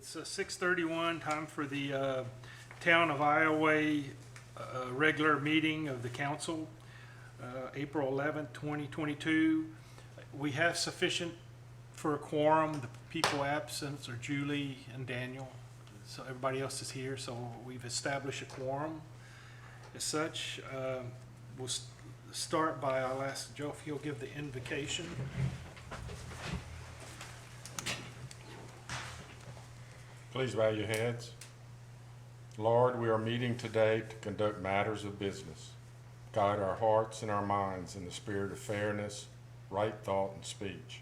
It's 6:31, time for the Town of Iowa regular meeting of the council, April 11th, 2022. We have sufficient for a quorum. The people absent are Julie and Daniel. So everybody else is here, so we've established a quorum. As such, we'll start by, I'll ask Joe if he'll give the invocation. Please bow your heads. Lord, we are meeting today to conduct matters of business. Guide our hearts and our minds in the spirit of fairness, right thought, and speech.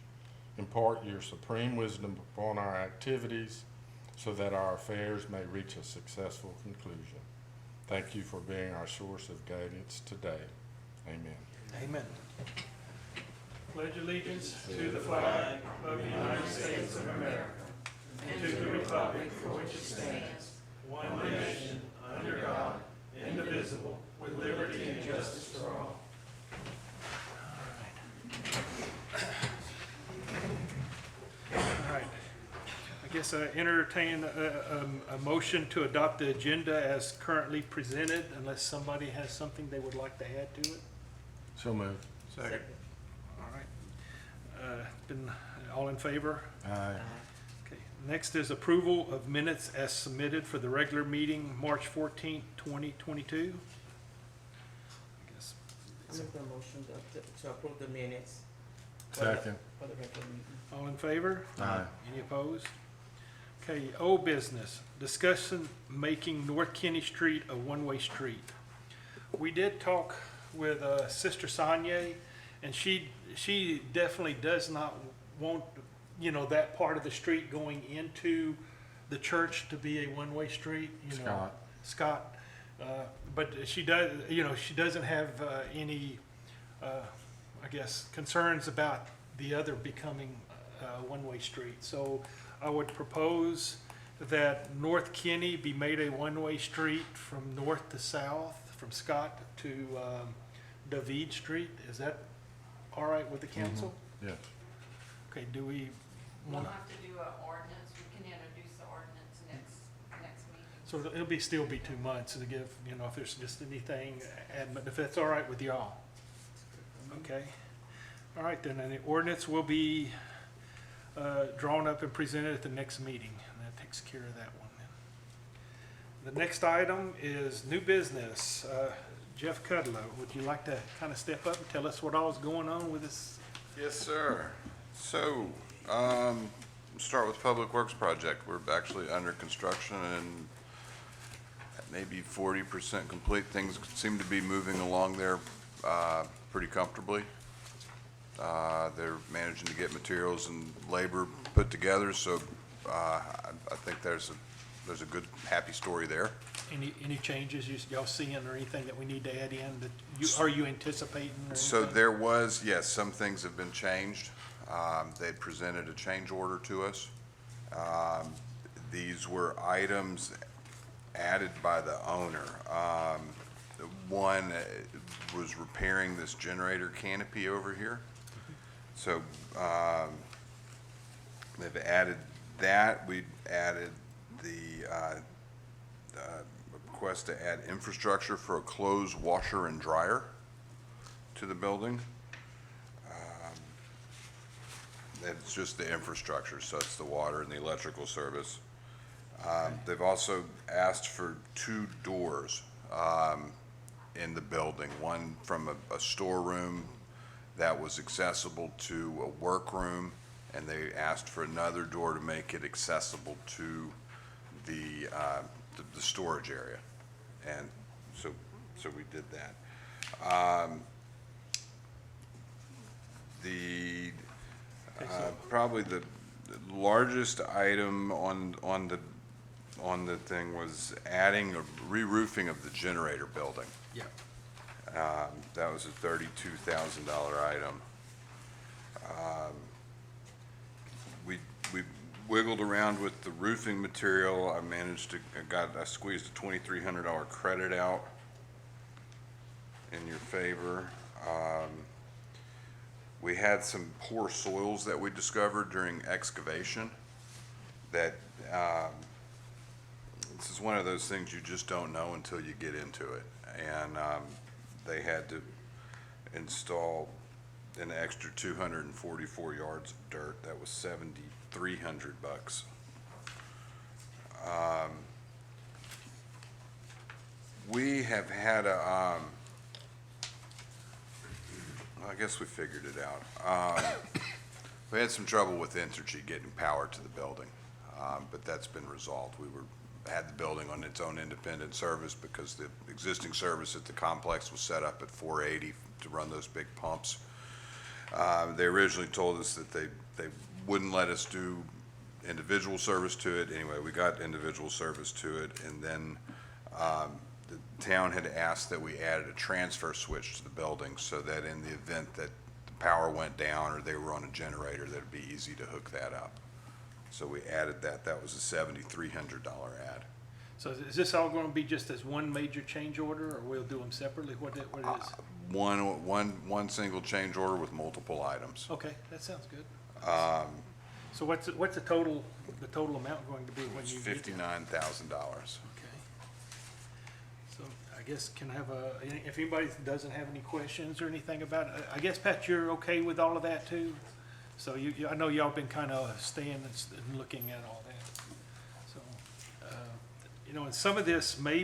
Impart your supreme wisdom upon our activities so that our affairs may reach a successful conclusion. Thank you for being our source of guidance today. Amen. Amen. Pledge allegiance to the flag of the United States of America and to the republic for which it stands, one nation, under God, indivisible, with liberty and justice for all. All right. I guess I entertain a motion to adopt the agenda as currently presented, unless somebody has something they would like to add to it. So moved. Second. All right. Been all in favor? Aye. Okay. Next is approval of minutes as submitted for the regular meeting, March 14th, 2022. I guess. I make the motion to approve the minutes. Second. For the regular meeting. All in favor? Aye. Any opposed? Okay, old business, discussion making North Kinney Street a one-way street. We did talk with Sister Sonia, and she definitely does not want, that part of the street going into the church to be a one-way street. Scott. But she does, she doesn't have any, concerns about the other becoming a one-way street. So I would propose that North Kinney be made a one-way street from north to south, from Scott to David Street. Is that all right with the council? Yes. Okay, do we We'll want, have to do an ordinance, we can introduce the ordinance next meeting. so it'll still be 2 months to give, if there's just anything, but if that's all right with y'all. Okay. All right, then, and the ordinance will be drawn up and presented at the next meeting, and that takes care of that one. The next item is new business. Jeff Kudlow, would you like to kind of step up and tell us what all is going on with this? Yes, sir. So, start with Public Works project. We're actually under construction and maybe 40% complete. Things seem to be moving along there pretty comfortably. They're managing to get materials and labor put together, so I think there's a good, happy story there. Any changes y'all seeing or anything that we need to add in that are you anticipating or So anything? there was, yes, some things have been changed. They presented a change order to us. These were items added by the owner. One was repairing this generator canopy over here. So they've added that. We added the request to add infrastructure for a closed washer and dryer to the building. It's just the infrastructure, so it's the water and the electrical service. They've also asked for 2 doors in the building, one from a storeroom that was accessible to a workroom, and they asked for another door to make it accessible to the storage area. And so we did that. Probably the largest item on the thing was adding a re-roofing of the generator building. Yeah. That was a $32,000 item. We wiggled around with the roofing material. I squeezed a $2,300 credit out in your favor. We had some poor soils that we discovered during excavation that, this is one of those things you just don't know until you get into it. And, they had to install an extra 244 yards of dirt. That was $7,300. We have had I guess we figured it out. We had some trouble with Entergy getting power to the building, but that's been resolved. Had the building on its own independent service because the existing service at the complex was set up at 480 to run those big pumps. They originally told us that they wouldn't let us do individual service to it. Anyway, we got individual service to it, and then the town had asked that we added a transfer switch to the building so that in the event that the power went down or they were on a generator, that it'd be easy to hook that up. So we added that. That was a $7,300 add. So is this all gonna be just as one major change order, or we'll do them separately? What it is? One single change order with multiple items. Okay, that sounds good. So what's the total amount going to be when It's you get there? $59,000. Okay. So I guess can I have if anybody doesn't have any questions or anything about it, I guess, Pat, you're okay with all of that too? So I know y'all been kind of staying and looking at all that. So, and some of this may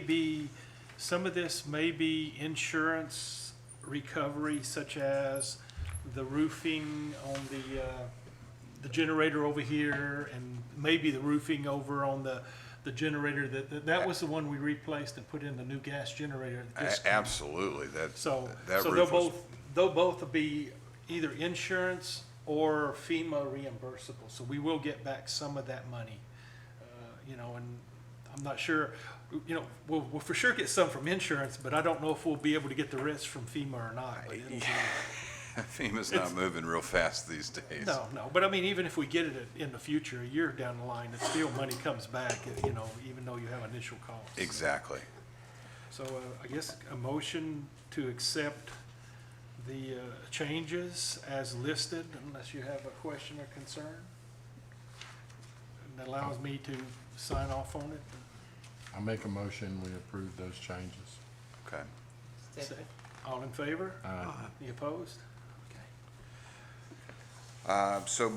be insurance recovery, such as the roofing on the generator over here, and maybe the roofing over on the generator that was the one we replaced and put in the new gas generator. Absolutely. So that they'll roof was, both be either insurance or FEMA reimbursable. So we will get back some of that money, and I'm not sure, we'll for sure get some from insurance, but I don't know if we'll be able to get the rest from FEMA or not. But it'll be, FEMA's not moving real fast these days. no, but I mean, even if we get it in the future, a year down the line, it's still money comes back, even though you have initial costs. Exactly. So I guess a motion to accept the changes as listed, unless you have a question or concern. And that allows me to sign off on it. I make a motion, we approve those changes. Okay. Second. All in favor? Aye. Any opposed? Okay. So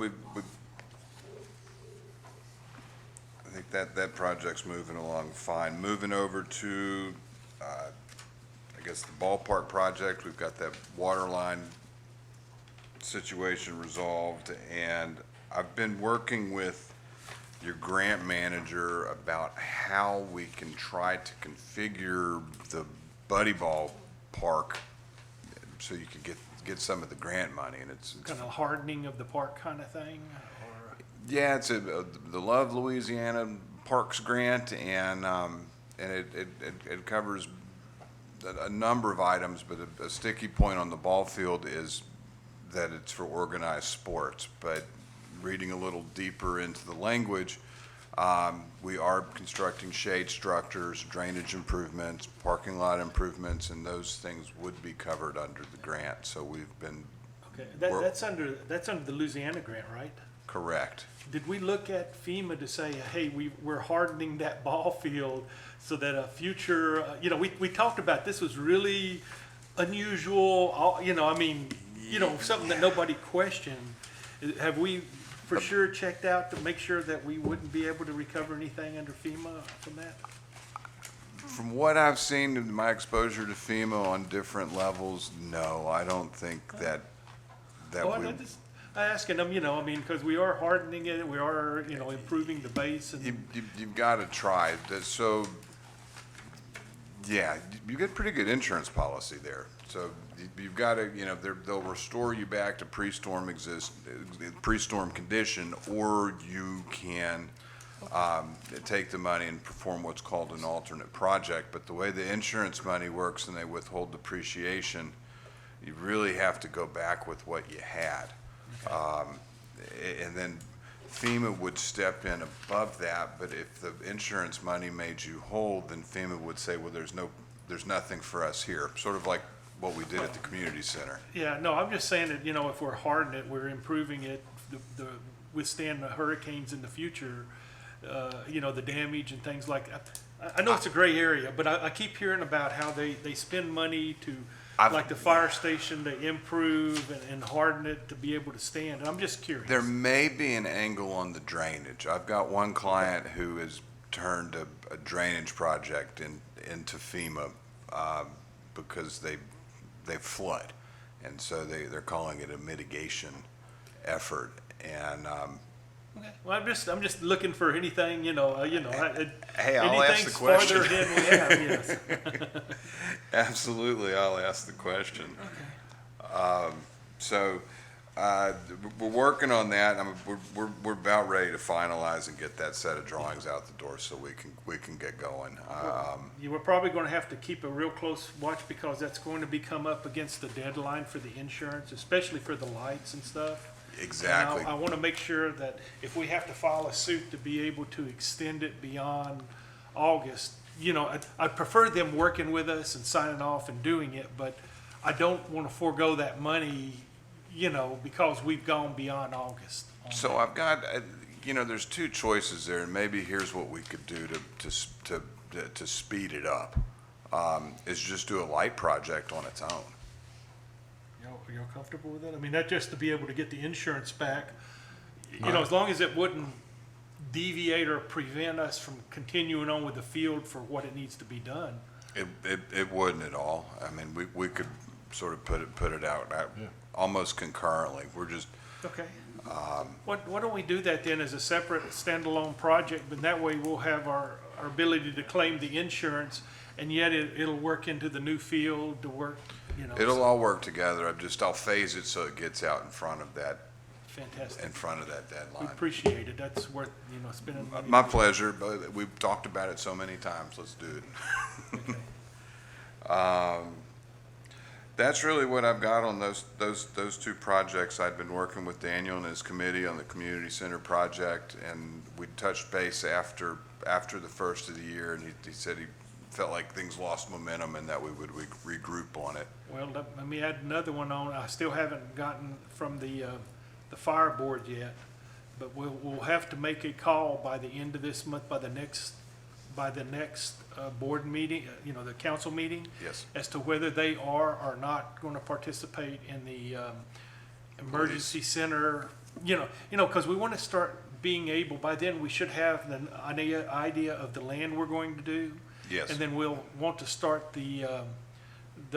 I think that project's moving along fine. Moving over to, I guess, the ballpark project, we've got that water line situation resolved, and I've been working with your grant manager about how we can try to configure the Buddy Ball Park so you could get some of the grant money, and it's Kind of hardening of the park kind of thing, or? yeah, it's the Love Louisiana Parks Grant, and it covers a number of items, but a sticky point on the ball field is that it's for organized sports. But reading a little deeper into the language, we are constructing shade structures, drainage improvements, parking lot improvements, and those things would be covered under the grant. So we've been Okay, We're- that's under the Louisiana grant, right? correct. Did we look at FEMA to say, hey, we're hardening that ball field so that a future, we talked about this was really unusual, something that nobody questioned. Have we for sure checked out to make sure that we wouldn't be able to recover anything under FEMA from that? From what I've seen in my exposure to FEMA on different levels, no, I don't think that Well, we. I asking them, because we are hardening it, we are, improving the base and. You've got to try. So, yeah, you get pretty good insurance policy there. So you've got to, they'll restore you back to pre-storm condition, or you can take the money and perform what's called an alternate project. But the way the insurance money works and they withhold depreciation, you really have to go back with what you had. And then FEMA would step in above that, but if the insurance money made you whole, then FEMA would say, well, there's nothing for us here, sort of like what we did at the community center. Yeah, no, I'm just saying that, if we're hardening it, we're improving it, the withstand the hurricanes in the future. you know, the damage and things like that. I know it's a gray area, but I keep hearing about how they spend money to, like the fire station, to improve and harden it to be able to stand. And I'm just curious. There may be an angle on the drainage. I've got one client who has turned a drainage project into FEMA because they flood, and so they're calling it a mitigation effort. And Okay. Well, I'm just looking for anything, Hey, I'll ask the question. Farther ahead we have, yes. Absolutely, I'll ask the question. So, we're working on that. We're about ready to finalize and get that set of drawings out the door so we can get going. You were probably going to have to keep a real close watch because that's going to be come up against the deadline for the insurance, especially for the lights and stuff. Exactly. And I want to make sure that if we have to file a suit to be able to extend it beyond August, I'd prefer them working with us and signing off and doing it, but I don't want to forego that money, because we've gone beyond August. on So that. I've got, there's two choices there, and maybe here's what we could do to speed it up, is just do a light project on its own. You're comfortable with that? I mean, that just to be able to get the insurance back, as long as it wouldn't deviate or prevent us from continuing on with the field for what it needs to be done. It wouldn't at all. I mean, we could sort of put it out almost concurrently. We're just, Okay. Why don't we do that then as a separate standalone project, but that way we'll have our ability to claim the insurance, and yet it'll work into the new field to work, it'll all work together. I'll phase it so it gets out in front of that Fantastic. We deadline. appreciate it. That's worth, spending money. My pleasure, but we've talked about it so many times. Let's do it. Okay. That's really what I've got on those two projects. I'd been working with Daniel and his committee on the community center project, and we touched base after the first of the year, and he said he felt like things lost momentum and that we would regroup on it. Well, let me add another one on. I still haven't gotten from the fire board yet, but we'll have to make a call by the end of this month, by the next board meeting, the council meeting. Yes. As to whether they are or not going to participate in the emergency center, because we want to start being able, by then we should have an idea of the land we're going to do. Yes. And then we'll want to start the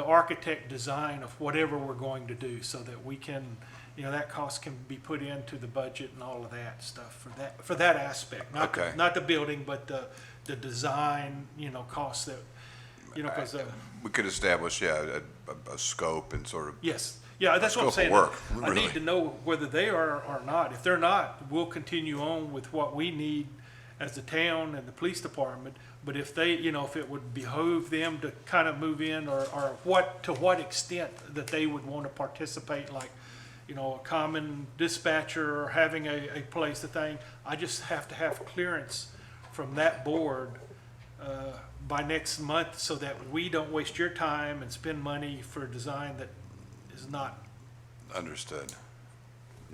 architect design of whatever we're going to do so that we can, that cost can be put into the budget and all of that stuff for that aspect. Okay. Not the building, but the design, costs that, because, We could establish, a scope and sort of, yes. Yeah, that's what I'm Scope saying. of work, I really. need to know whether they are or not. If they're not, we'll continue on with what we need as the town and the police department. But if they, if it would behoove them to kind of move in or to what extent that they would want to participate, like, a common dispatcher or having a place to thing, I just have to have clearance from that board by next month so that we don't waste your time and spend money for a design that is not, understood.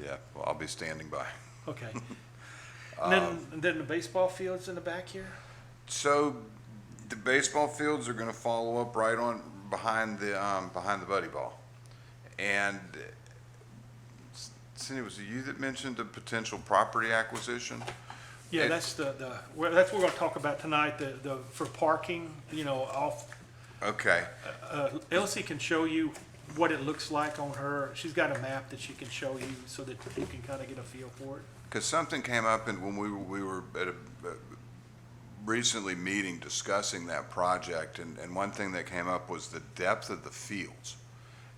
Yeah, well, I'll be standing by. okay. And then the baseball fields in the back here? So the baseball fields are going to follow up right on behind the buddy ball. And Cindy, was it you that mentioned a potential property acquisition? Yeah, It- that's that's what we're gonna talk about tonight, for parking, off, Okay. Elsie can show you what it looks like on her, she's got a map that she can show you so that you can kind of get a feel for it. Because something came up and when we were at a recently meeting discussing that project, and one thing that came up was the depth of the fields.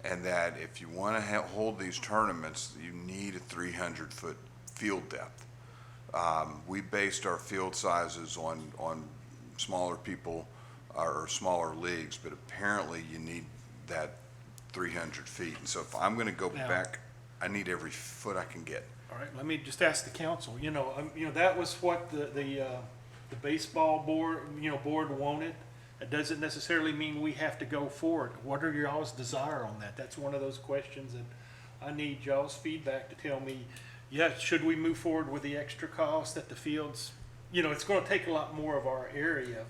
And that if you want to hold these tournaments, you need a 300-foot field depth. We based our field sizes on smaller people or smaller leagues, but apparently you need that 300 feet. And so if I'm going to go Now- back, I need every foot I can get. All right, let me just ask the council, that was what the baseball board, board wanted. It doesn't necessarily mean we have to go for it. What are y'all's desire on that? That's one of those questions that I need y'all's feedback to tell me, yeah, should we move forward with the extra cost that the fields you know, it's gonna take a lot more of our area,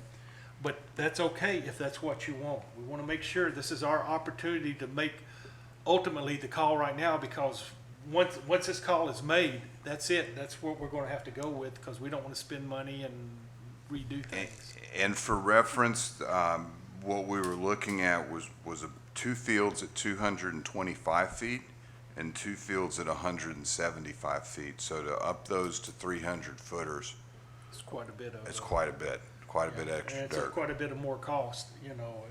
but that's okay if that's what you want. We wanna make sure this is our opportunity to make ultimately the call right now, because once this call is made, that's it. That's what we're gonna have to go with, because we don't wanna spend money and redo things. And for reference, what we were looking at was two fields at 225 feet and two fields at 175 feet. So to up those to 300 footers, It's quite a bit of. it's quite a bit and extra it's dirt. quite a bit of more cost, you know.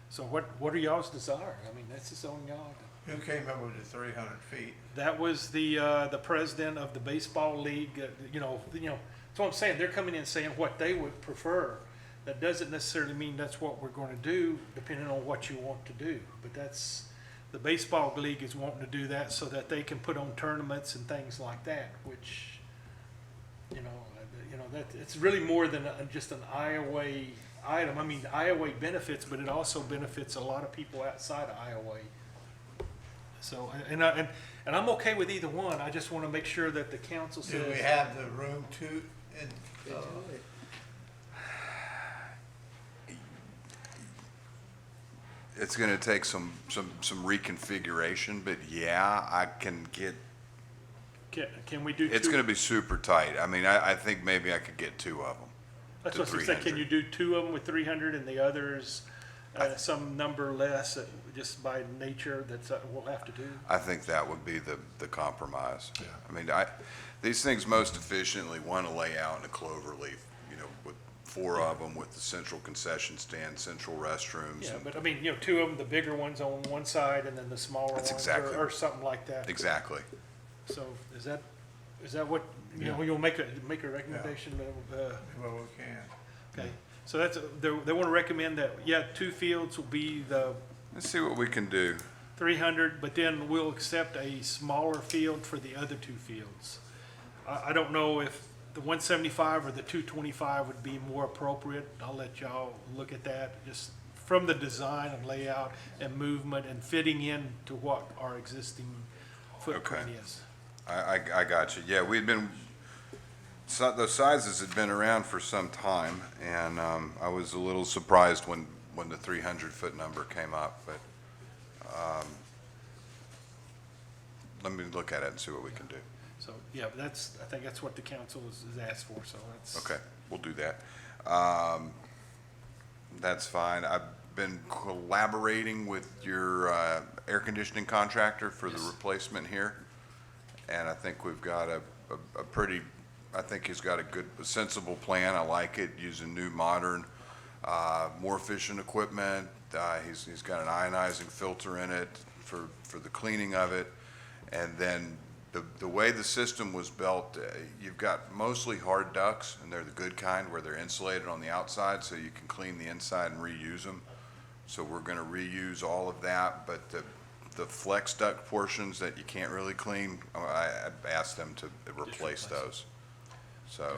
So what are y'all's desire? I mean, that's just on y'all. Who came up with the 300 feet? That was the president of the baseball league, you know, that's what I'm saying. They're coming in saying what they would prefer. That doesn't necessarily mean that's what we're gonna do, depending on what you want to do. But the baseball league is wanting to do that so that they can put on tournaments and things like that, which, you know, that, it's really more than just an Iowa item. I mean, Iowa benefits, but it also benefits a lot of people outside of Iowa. So, and I'm okay with either one. I just want to make sure that the council Do we says, have the room to, and, They do it. It's gonna take some reconfiguration, but yeah, I can get, can we do two? it's gonna be super tight. I mean, I think maybe I could get two of them. That's to what I said. Can 300. you do two of them with 300 and the others some number less, just by nature that's we'll have to do? I think that would be the compromise. I mean, these things most efficiently want to lay out in a clover leaf, you know, with four of them with the central concession stand, central restrooms. Yeah, and- but I mean, you know, two of them, the bigger ones on one side and then the smaller That's ones, exactly- or something like that. Exactly. So is that what, you know, you'll make a recommendation of, well, we can. okay. So that's, they want to recommend that, yeah, two fields will be the Let's see what we can do. 300, but then we'll accept a smaller field for the other two fields. I don't know if the 175 or the 225 would be more appropriate. I'll let y'all look at that, just from the design and layout and movement and fitting in to what our existing footprint Okay. is. I got you. Yeah, those sizes had been around for some time, and I was a little surprised when the 300-foot number came up, but let me look at it and see what we can do. So, yeah, but I think that's what the council is asked for, so that's. Okay, we'll do that. That's fine. I've been collaborating with your air conditioning contractor for the Yes. replacement here, and I think we've got a pretty, I think he's got a good, sensible plan. I like it, using new, modern, more efficient equipment. He's got an ionizing filter in it for the cleaning of it. And then the way the system was built, you've got mostly hard ducts, and they're the good kind where they're insulated on the outside so you can clean the inside and reuse them. So we're gonna reuse all of that, but the flex duct portions that you can't really clean, I asked them to replace those. So,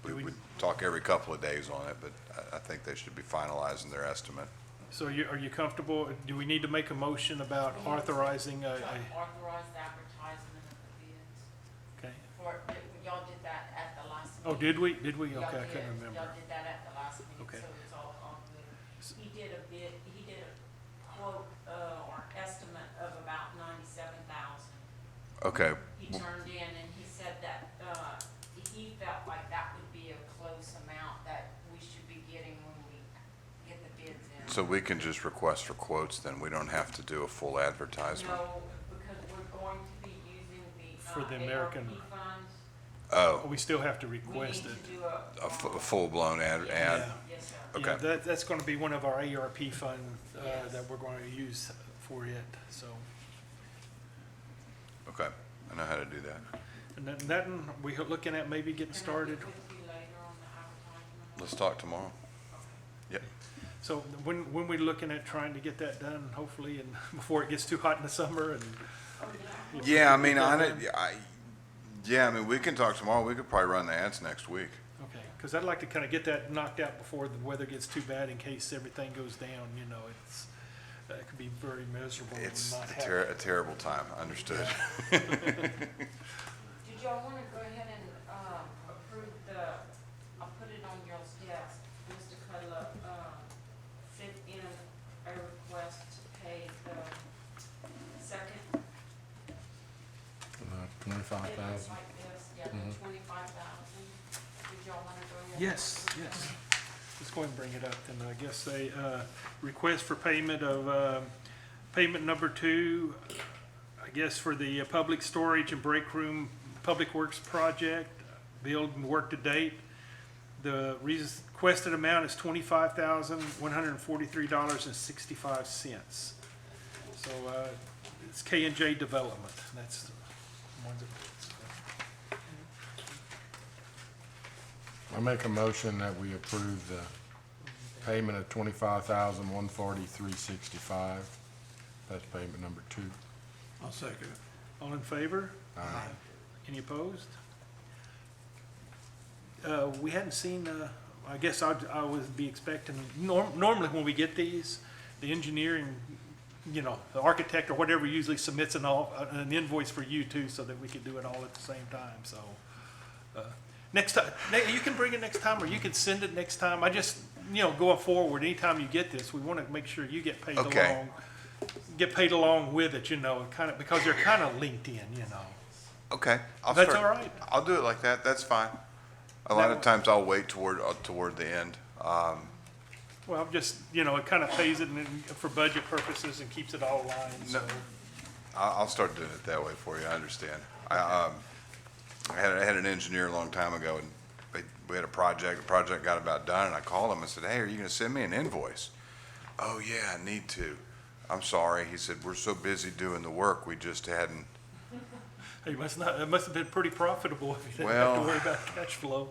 Do we- we talk every couple of days on it, but I think they should be finalizing their estimate. So are you comfortable? Do we need to make a motion about authorizing Authorize the advertisement of the bids okay. for, y'all did that at the last Oh, meeting. did we? Did we? Y'all Okay, I did. couldn't remember. Y'all did that at the last meeting, Okay. so it's all good. He did a quote, or estimate of about 97,000. Okay, He turned in and he said that, he felt like that would be a close amount that we should be getting when we get the bids in. so we can just request for quotes then, we don't have to do a full advertisement? No, because we're going to be using the, For the American- ARP funds. Oh, We still have to We request need it. to do a. a full-blown ad? Yeah. Yes, sir. Okay. Yeah, that's going to be one of our ARP funds Yes. that we're going to use for it, so. Okay, I know how to do that. And then we're looking at maybe getting Can I started. get with you later on the advertisement? Let's talk tomorrow. Yep. So when we're looking at trying to get that done, hopefully, and before it gets too hot in the summer and. Oh, yeah. Yeah, I mean, I mean, we can talk tomorrow, we could probably run the ads next week. Okay, because I'd like to kind of get that knocked out before the weather gets too bad in case everything goes down, you know, it could be very miserable and It's not a have. a terrible time, understood. Did y'all wanna go ahead and, 25,000. Like this, yeah, the 25,000. Did y'all wanna go ahead? Yes, yes. Let's go ahead and bring it up, and I guess they, request for payment of, payment number 2, I guess for the public storage and break room Public Works project, build and work to date. The requested amount is $25,143.65. So, it's K&J Development, that's the ones that. I make a motion that we approve the payment of $25,143.65. That's payment number 2. I'll second it. All in favor? Aye. Any opposed? We hadn't seen, I guess I would be expecting, normally when we get these, the engineering, you know, the architect or whatever usually submits an invoice for you too, so that we can do it all at the same time, so. Next time, you can bring it next time, or you can send it next time. I just, you know, going forward, anytime you get this, we want to make sure you get paid Okay. along. Get paid along with it, you know, kind of, because they're kind of linked in, you know. Okay. That's all right. I'll do it like that, that's fine. A lot That of times I'll wait toward the end. Well, just, you know, it kind of pays it for budget purposes and keeps it all aligned, so. No. I'll start doing it that way for you, I understand. I had an engineer a long time ago, and we had the project got about done, and I called him and said, hey, are you gonna send me an invoice? Oh, yeah, I need to. I'm sorry, he said, we're so busy doing the work, we just hadn't. It must have been pretty profitable if you didn't have Well- to worry about cash flow.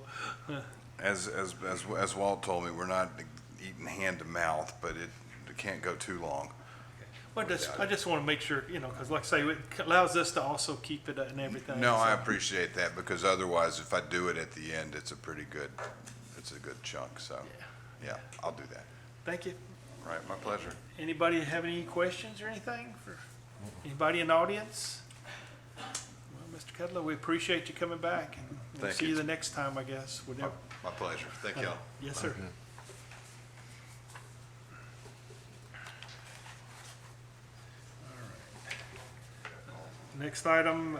As Walt told me, we're not eating hand to mouth, but it can't go too long. Well, I just want to make sure, you know, because like I say, it allows us to also keep it and everything. No, I so. appreciate that, because otherwise, if I do it at the end, it's a good chunk, so, yeah, I'll do that. Thank you. All right, my pleasure. Anybody have any questions or anything for anybody in the audience? Well, Mr. Cudlow, we appreciate you coming back, and we'll Thank see you. you the next time, I guess. Whatever. My pleasure. Thank y'all. Yes, sir. Okay. Next item,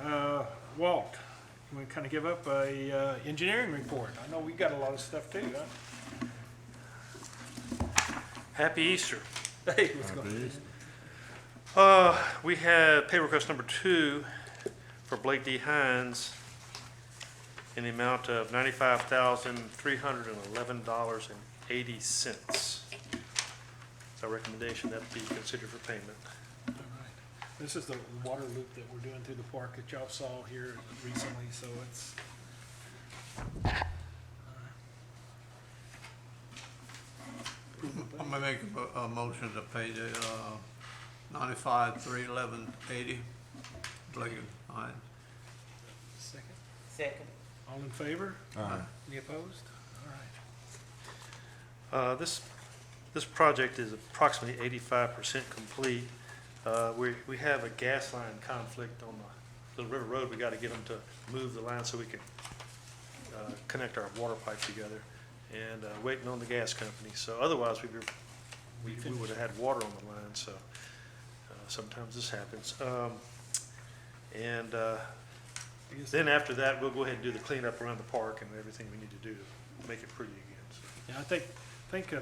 Walt, you want to kind of give up a engineering report? I know we got a lot of stuff too, huh? Happy Easter. Hey, what's going Happy on? We have pay request number 2 for Blake D. Hines in the amount of $95,311.80. It's our recommendation that be considered for payment. All right. This is the water loop that we're doing through the park that y'all saw here recently, so it's. I'm gonna make a motion to pay the, 95,311.80, Blake and Hines. Second. Second. All in favor? Aye. Any opposed? All right. This project is approximately 85% complete. We have a gas line conflict on the Little River Road. We got to get them to move the line so we can connect our water pipe together, and waiting on the gas company. So otherwise, we would have had water on the line, so sometimes this happens. Then after that, we'll go ahead and do the cleanup around the park and everything we need to do to make it pretty again. So. Yeah, I think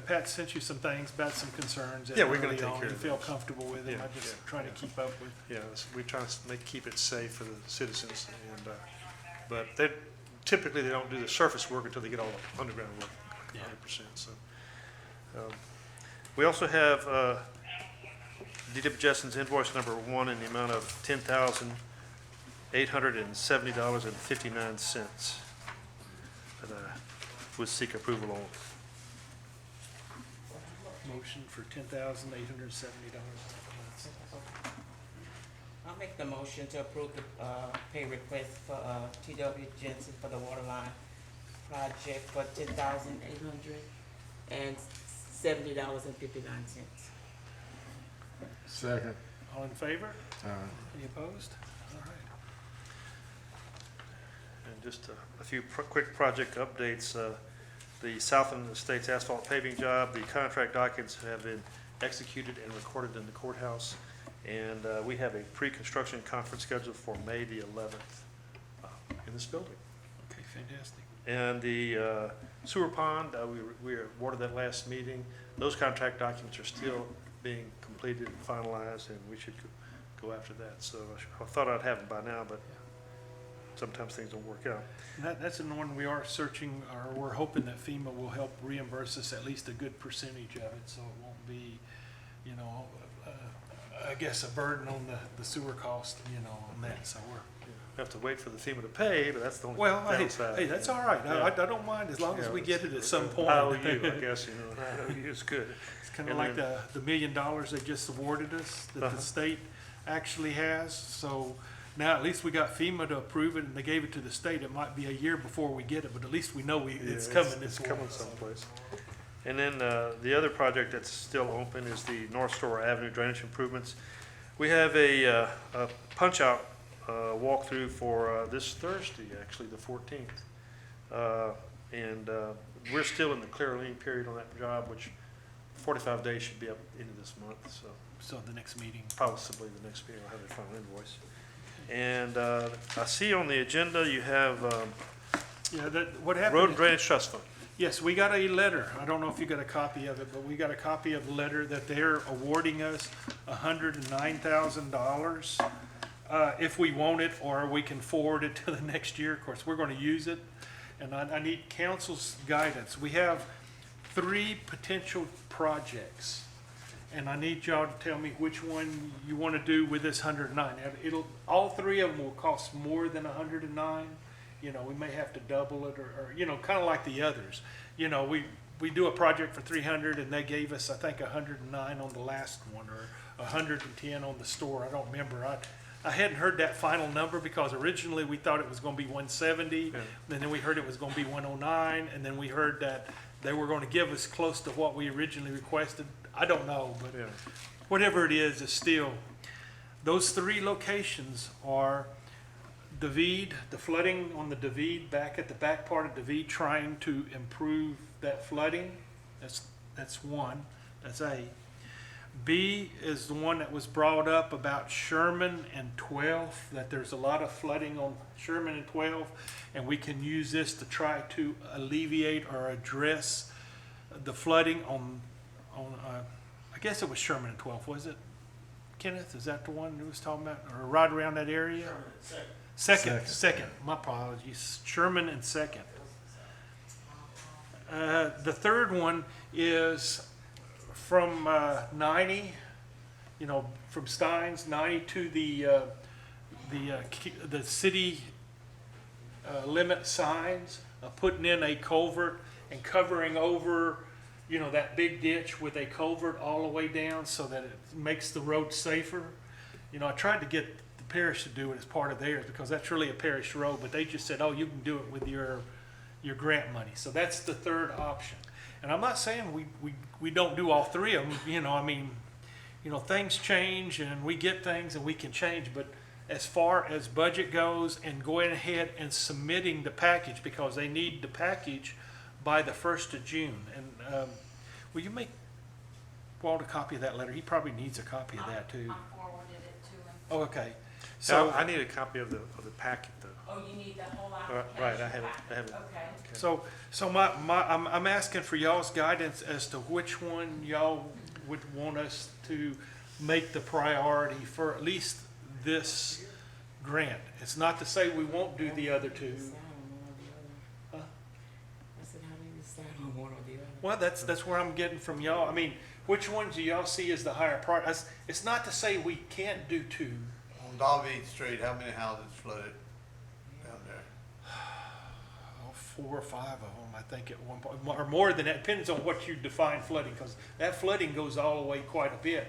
Pat sent you some things about some concerns. Yeah, we're gonna early take on. care You of feel those. comfortable with it? Yeah, I just yeah, try to yeah. keep up with. Yeah, we try to keep it safe for the citizens, and, but typically they don't do the surface work until they get all the underground work, Yeah. 100%, so. We also have, DW Justin's invoice number 1 in the amount of $10,870.59 that I would seek approval on. Motion for $10,870. I'll make the motion to approve the, pay request for, T.W. Jensen for the water line project for $10,870.59. Second. All in favor? Aye. Any opposed? All right. And just a few quick project updates. The Southland Estates asphalt paving job, the contract documents have been executed and recorded in the courthouse. And we have a pre-construction conference scheduled for May the 11th in this building. Okay, fantastic. And the sewer pond, we awarded that last meeting. Those contract documents are still being completed and finalized, and we should go after that. So I thought I'd have them by now, but sometimes things don't work out. And that's the one we are searching, or we're hoping that FEMA will help reimburse us at least a good percentage of it, so it won't be, you know, I guess a burden on the sewer cost, you know, on that, so we're. We have to wait for the FEMA to pay, but that's the only Well, downside. hey, that's all right. Yeah. I don't mind as long as we get it at some point. IOU, I guess, you know, IOU is good. It's kind of And like then- the $1 million they just awarded us, that Uh-huh. the state actually has. So now at least we got FEMA to approve it, and they gave it to the state. It might be a year before we get it, but at least we know it's Yeah, coming It's this coming way. someplace. And then the other project that's still open is the North Store Avenue drainage improvements. We have a punch-out walkthrough for this Thursday, actually, the 14th. And we're still in the clear lien period on that job, which 45 days should be up into this month, so So the next meeting. possibly the next meeting I'll have the final invoice. And I see on the agenda you have Yeah, what happened? Road and Drainage Trust Fund. Yes, we got a letter. I don't know if you got a copy of it, but we got a copy of the letter that they're awarding us $109,000 if we want it, or we can forward it to the next year. Of course, we're going to use it, and I need council's guidance. We have 3 potential projects, and I need y'all to tell me which one you want to do with this 109. And all 3 of them will cost more than 109. You know, we may have to double it, or you know, kind of like the others. You know, we do a project for 300, and they gave us, I think, 109 on the last one, or 110 on the store. I don't remember. I hadn't heard that final number because originally we thought it was going to be 170, Yeah. and then we heard it was going to be 109, and then we heard that they were going to give us close to what we originally requested. I don't know, but Yeah. whatever it is, it's still, those 3 locations are David, the flooding on the David, back at the back part of David, trying to improve that flooding. That's one, that's A. B is the one that was brought up about Sherman and 12th, that there's a lot of flooding on Sherman and 12th, and we can use this to try to alleviate or address the flooding on I guess it was Sherman and 12th, was it? Kenneth, is that the one you was talking about, or right around that area? Second, my apologies, Sherman and Second. The third one is from 90, you know, from Steins, 90 to the city limit signs, putting in a culvert and covering over, you know, that big ditch with a culvert all the way down so that it makes the road safer. You know, I tried to get the parish to do it as part of theirs because that's really a parish road, but they just said, oh, you can do it with your grant money. So that's the third option. And I'm not saying we don't do all 3 of them, you know, I mean, you know, things change and we get things and we can change, but as far as budget goes and going ahead and submitting the package, because they need the package by the 1st of June. And will you make Walt a copy of that letter? He probably needs a copy of that too. I forwarded it to him. Oh, okay. So So, I need a copy of the packet though. Oh, you need the whole Right, application? I have it, back. I have it. Okay. so I'm asking for y'all's guidance as to which one y'all would want us to make the priority for at least this grant. It's not to say we won't do the other 2. Huh? I said, how do you decide on one or the other? Well, that's where I'm getting from y'all. I mean, which ones do y'all see as the higher priority? It's not to say we can't do 2. On David Street, how many houses flooded down there? 4 or 5 of them, I think, at one point, or more than that. Depends on what you define flooding, because that flooding goes all the way quite a bit.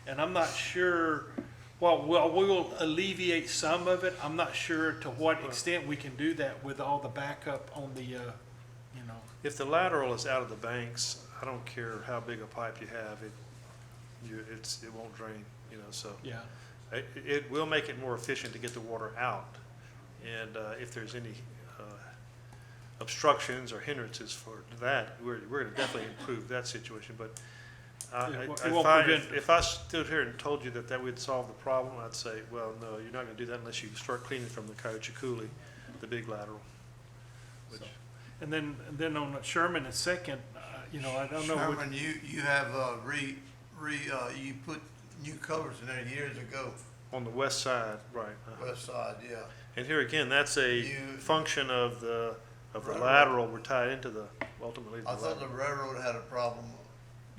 And I'm not sure, well, we will alleviate some of it. I'm not sure to what extent we can do that with all the backup on the, you know. If the lateral is out of the banks, I don't care how big a pipe you have, it won't drain, you know, so. Yeah. It will make it more efficient to get the water out. And if there's any obstructions or hindrances for that, we're going to definitely improve that situation. But It won't prevent it. if I stood here and told you that would solve the problem, I'd say, well, no, you're not going to do that unless you start cleaning from the Coyote Coulee. the big lateral. Which, And then on Sherman and Second, you know, I don't know what, Sherman, you have, you put new covers in there years ago, on the west side, right. west side, yeah. And here again, that's a You- function of the Railroad. lateral we're tied into the, ultimately the I thought the lateral. railroad had a problem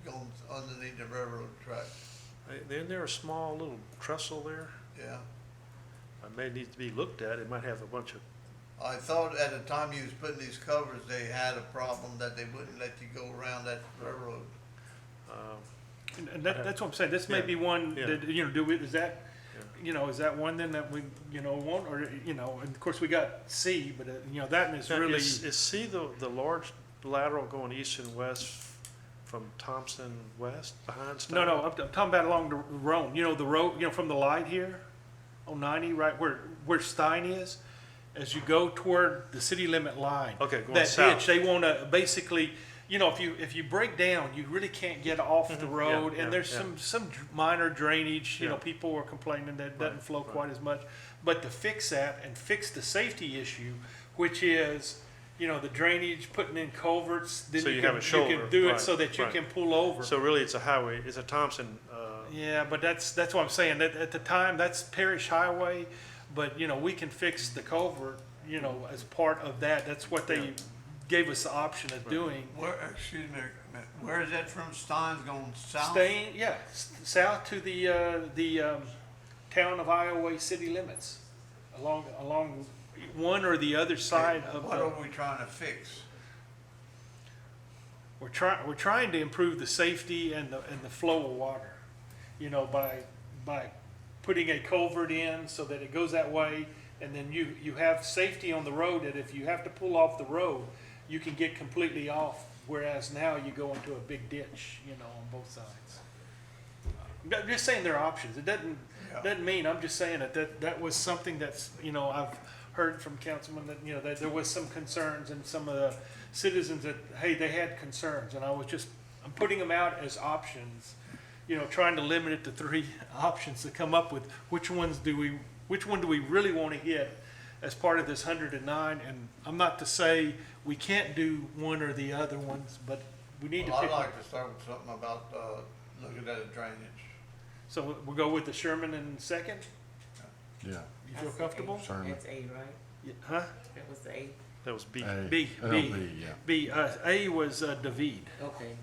going underneath the railroad track, Isn't there a small little trestle there? yeah. It may need to be looked at. It might have a bunch of, I thought at the time you was putting these covers, they had a problem that they wouldn't let you go around that railroad. and that's what I'm saying, this may Yeah. be one Yeah. that, you know, do we, is that, Yeah. you know, is that one then that we, you know, want, or, you know, and of course we got C, but, you know, that is Now, really, is C the large lateral going east and west from Thompson west behind Stein? no, I'm talking about along the road, you know, the road, you know, from the light here on 90, right where Stein is, as you go toward the city limit line. Okay, going That south. ditch, they wanna basically, you know, if you break down, you really can't get off the Mhm, road, yeah, yeah, and there's yeah. some minor drainage, you know, Yeah. people are complaining that it doesn't Right, flow right. quite as much. But to fix that and fix the safety issue, which is, you know, the drainage, putting in culverts, then So you you have can, a you shoulder, can do it right, so that you right. can pull over. So really, it's a highway, it's a Thompson, Yeah, but that's what I'm saying, at the time, that's parish highway, but, you know, we can fix the culvert, you know, as part of that, that's what Yeah. they gave us the option of doing. Where, excuse me, a minute, where is that from? Stein's going south? Staying, yeah, south to the town of Iowa city limits, along one or the other side of What the, are we trying to fix? we're trying to improve the safety and the flow of water, you know, by putting a culvert in so that it goes that way, and then you have safety on the road, that if you have to pull off the road, you can get completely off, whereas now you go into a big ditch, you know, on both sides. I'm just saying there are options. It doesn't mean, I'm just saying that was something that's, you know, I've heard from councilmen that, you know, that there was some concerns, and some of the citizens that, hey, they had concerns, and I'm putting them out as options, you know, trying to limit it to 3 options to come up with which one do we really want to hit as part of this 109, and I'm not to say we can't do one or the other ones, but we need to Well, pick I'd one. like to start with something about, looking at the drainage. So we'll go with the Sherman in second? Yeah. You feel comfortable? Sherman. That's A, right? Yeah, huh? That was the A? that was B. A. B, L, B. yeah. B, A was David. Okay.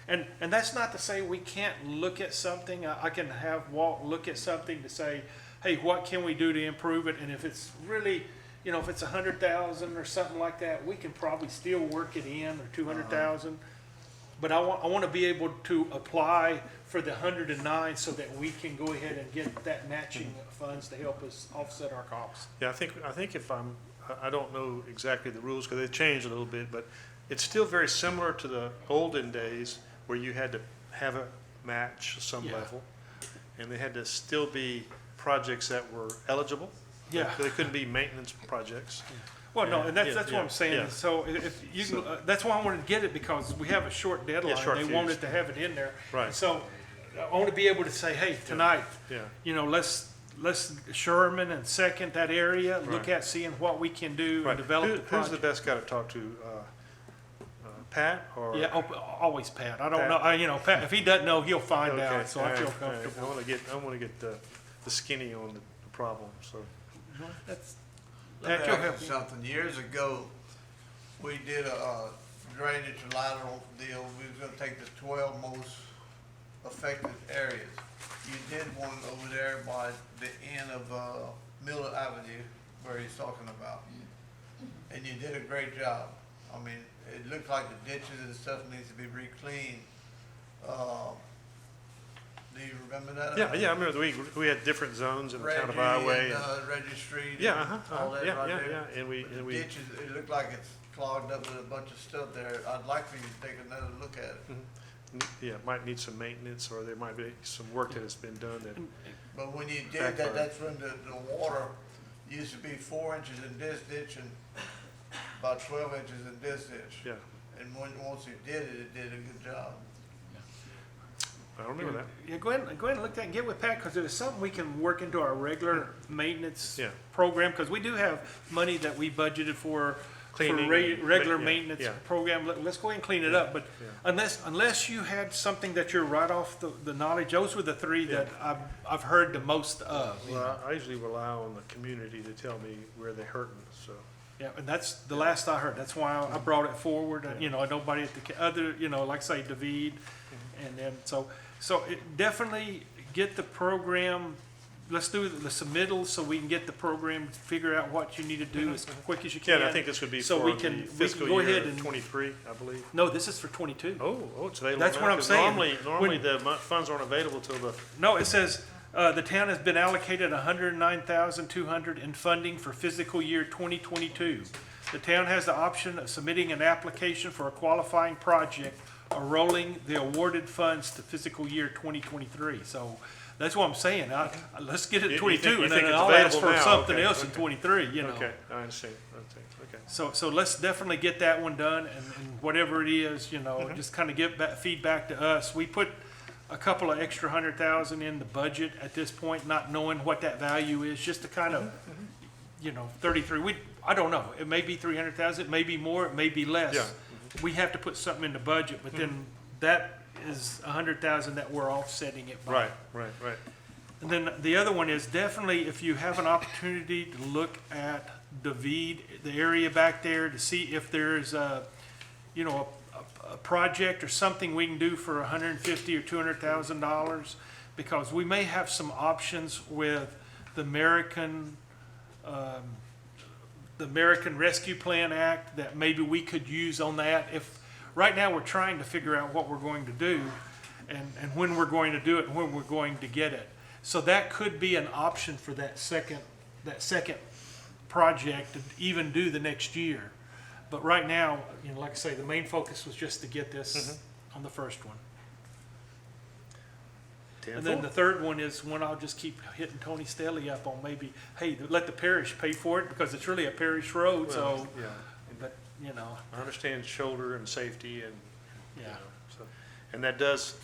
And that's not to say we can't look at something. I can have Walt look at something to say, hey, what can we do to improve it? And if it's really, you know, if it's 100,000 or something like that, we can probably still work it in, or 200,000. But I want to be able to apply for the 109 so that we can go ahead and get that matching funds to help us offset our costs. Yeah, I think if I don't know exactly the rules, because they've changed a little bit, but it's still very similar to the olden days where you had to have a match of some Yeah. level, and they had to still be projects that were eligible. Yeah. They couldn't be maintenance projects. Well, no, and that's Yeah, what yeah, I'm saying. yeah. So if you can, that's why I wanted to get it, because we have a short deadline. short They fuse. wanted to have it in there. Right. So I want to be able to say, hey, tonight, Yeah, you know, let's Sherman and second that area, look Right. at seeing what we can do right. and develop the Who's the project. best guy to talk to? Pat or? Yeah, always Pat. I don't Pat? know, you know, Pat, if he doesn't know, he'll find Okay, out, so I feel all right, all right. comfortable. I want to get the skinny on the problem, so. That's, Let Pat, me you'll ask help you me. something. Years ago, we did a drainage lateral deal. We was gonna take the 12 most affected areas. You did one over there by the end of Miller Avenue, where he's talking about. And you did a great job. I mean, it looks like the ditches and stuff needs to be re-cleaned. Do you remember that? Yeah, yeah, I remember we had different zones in the town of Reggie Iowa. and, and- Registry. Yeah, All that yeah, right yeah, there. yeah, and we, Ditches, it looked like it's clogged up with a bunch of stuff there. I'd like for you to take another look at it. yeah, might need some maintenance, or there might be some work that has been done that, But when you did Backfire. that, that's when the water used to be 4 inches in this ditch and about 12 inches in this ditch. yeah. And once you did it, it did a good job. I don't remember that. Yeah, go ahead and look at that and get with Pat, because it's something we can work into our regular maintenance Yeah. program, because we do have money that we budgeted for Cleaning regular yeah, maintenance yeah. program. Let's go ahead and clean it up, but Yeah. unless you had something that you're right off the knowledge, those were the three that I've heard the most of. you know. Well, I usually rely on the community to tell me where they're hurting, so. Yeah, and that's the last I heard. That's why I brought it forward. You know, nobody at the other, you know, like say David, and then so definitely get the program. Let's do the submittals so we can get the program, figure out what you need to do as quick as you Yeah, can. and I think this would be So for we the can fiscal go year ahead and. 23, I believe. No, this is for 22. Oh, it's available That's now, what I'm 'cause saying. Normally the funds aren't available till the, No, it says, the town has been allocated $109,200 in funding for fiscal year 2022. The town has the option of submitting an application for a qualifying project or rolling the awarded funds to fiscal year 2023. So that's what I'm saying. Let's get it You at think- 22 you and think then it's I'll ask available for now? something Okay, else in okay. 23, you know. okay, I understand, okay. So let's definitely get that one done, and whatever it is, you know, Mm-hmm. just kind of get back, feedback to us. We put a couple of extra 100,000 in the budget at this point, not knowing what that value is, just to kind of, Mm-hmm. you know, 33, I don't know. It may be 300,000, it may be more, it may be less. Yeah. We have to put something in the budget, but then Mm-hmm. that is 100,000 that we're offsetting it by. Right. And then the other one is definitely, if you have an opportunity to look at David, the area back there, to see if there's a, you know, a project or something we can do for $150,000 or $200,000, because we may have some options with the American Rescue Plan Act that maybe we could use on that. If, right now, we're trying to figure out what we're going to do and when we're going to do it and when we're going to get it. So that could be an option for that second project to even do the next year. But right now, you know, like I say, the main focus was just to get this on the first one. And then the third one is one I'll just keep hitting Tony Stelly up on, maybe, hey, let the parish pay for it, because it's really a parish road, so, Well, yeah, but, you know, I understand shoulder and safety and, you yeah. know, so, and that does,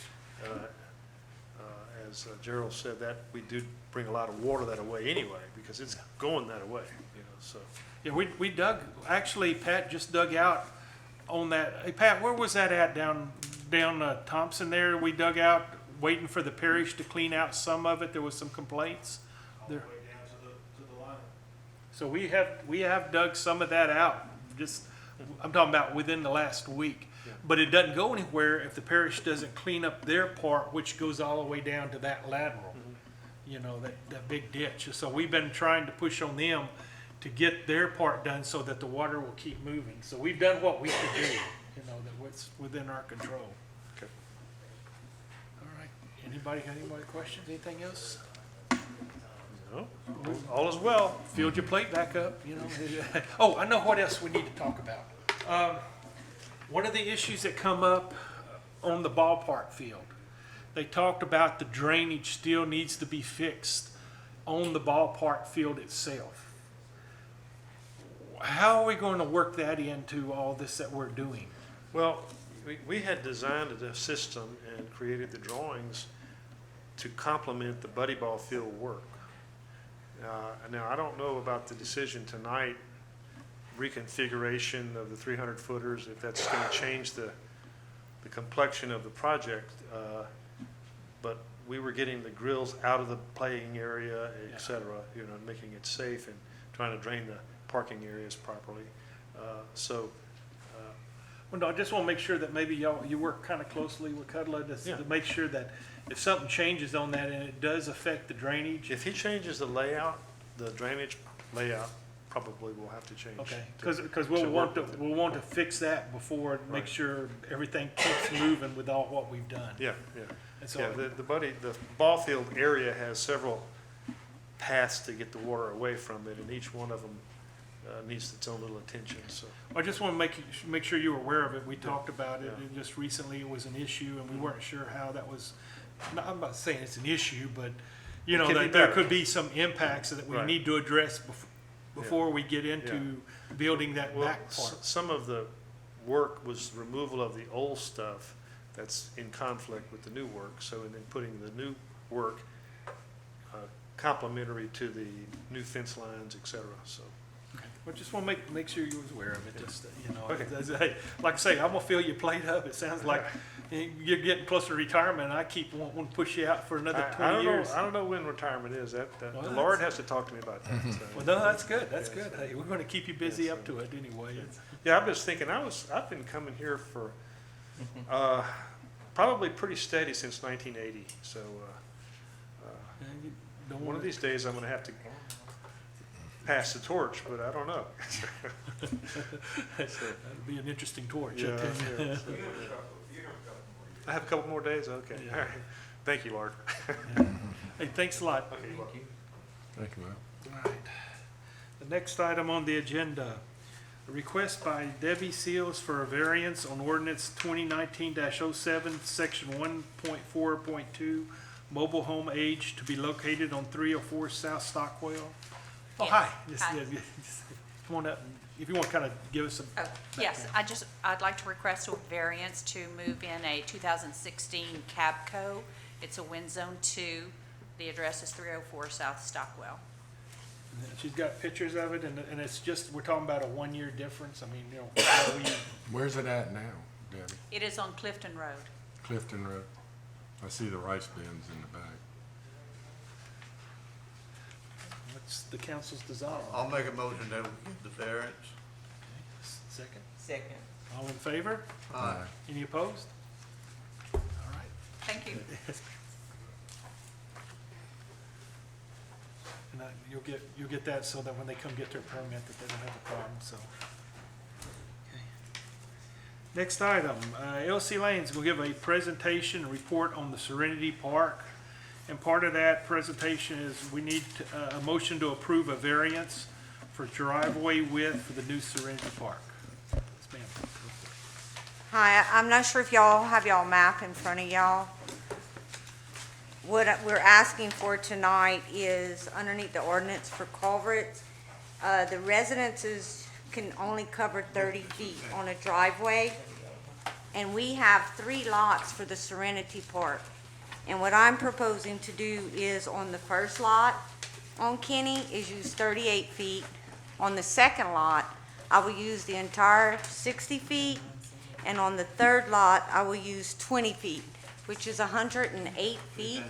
as Gerald said, that we do bring a lot of water that way anyway, because it's going that way, you know, so. Yeah, we dug, actually, Pat just dug out on that, hey, Pat, where was that at, down Thompson there? We dug out, waiting for the parish to clean out some of it, there was some complaints. There. So we have dug some of that out, just, I'm talking about within the last week. Yeah. But it doesn't go anywhere if the parish doesn't clean up their part, which goes all the way down to that lateral. You know, that big ditch. So we've been trying to push on them to get their part done so that the water will keep moving. So we've done what we could do, you know, that was within our control. Okay. All right, anybody got any more questions, anything else? No, all is well. Fill your plate back up, you know. Oh, I know what else we need to talk about. One of the issues that come up on the ballpark field, they talked about the drainage still needs to be fixed on the ballpark field itself. How are we going to work that into all this that we're doing? Well, we had designed a system and created the drawings to complement the buddy ball field work. Now, I don't know about the decision tonight, reconfiguration of the 300 footers, if that's going to change the complexion of the project. But we were getting the grills out of the playing area, et cetera, you know, making it safe and trying to drain the parking areas properly. Well, no, I just want to make sure that maybe you work kind of closely with Cudla Yeah. to make sure that if something changes on that and it does affect the drainage. If he changes the layout, the drainage layout probably will have to change. Okay, to- because to we'll work want to, with it. we'll want to fix that before, and make Right. sure everything keeps moving with all what we've done. Yeah. And so, Yeah, the ball field area has several paths to get the water away from it, and each one of them needs its own little attention, so. I just want to make sure you were aware of it. We talked about it, Yeah. and just recently it was an issue, and we weren't sure how that was, I'm not saying it's an issue, but, you It know, could be that there better. could be some impacts that we Right. need to address before we get into building that Well, back part. some of the work was removal of the old stuff that's in conflict with the new work. So, and then putting the new work complementary to the new fence lines, et cetera, so. Well, just want to make sure you was aware of it, just, you know, Okay. hey, like I say, I'm gonna fill your plate up. It sounds like you're getting closer to retirement, and I keep wanting to push you out for another I 20 don't years. know, I don't know when retirement is, the Well, Lord has to talk to me about that, so. Well, no, that's good, that's Yes. good. Hey, we're gonna keep you busy Yes, up to it anyway. Yeah, I'm just thinking, I've been coming here for, probably pretty steady since 1980, so, And you don't one wanna- of these days I'm gonna have to pass the torch, but I don't know. That'd be an interesting torch. Yeah, I tell you. yeah, so, I have a couple more days, okay, Yeah. all right. Thank you, Lord. Hey, thanks a lot. Okay, you're welcome. Thank you, Will. All right. The next item on the agenda, a request by Debbie Seals for a variance on ordinance 2019-07, section 1.4.2, mobile home age to be located on 304 South Stockwell. Oh, Yes. hi. Just, Hi. yeah, just come on up, and if you want to kind of give us some. Oh, yes, I'd like to request a variance to move in a 2016 Cabco. It's a Wind Zone 2. The address is 304 South Stockwell. She's got pictures of it, and it's just, we're talking about a 1-year difference. I mean, you know, how we- Where's it at now, Debbie? It is on Clifton Road. Clifton Road? I see the rice bins in the back. what's the council's desire? I'll make a motion that we give the variance. Second. Second. All in favor? Aye. Any opposed? All right. Thank you. And you'll get that so that when they come get their permit, that they don't have a problem, so. Okay. Next item, LC Lane's gonna give a presentation, and report on the Serenity Park. And part of that presentation is we need a motion to approve a variance for driveway width for the new Serenity Park. Yes, ma'am. Hi, I'm not sure if y'all have y'all map in front of y'all. What we're asking for tonight is underneath the ordinance for culverts, the residences can only cover 30 feet on a driveway. And we have 3 lots for the Serenity Park. And what I'm proposing to do is on the first lot on Kenny is use 38 feet. On the second lot, I will use the entire 60 feet. And on the third lot, I will use 20 feet, which is 108 feet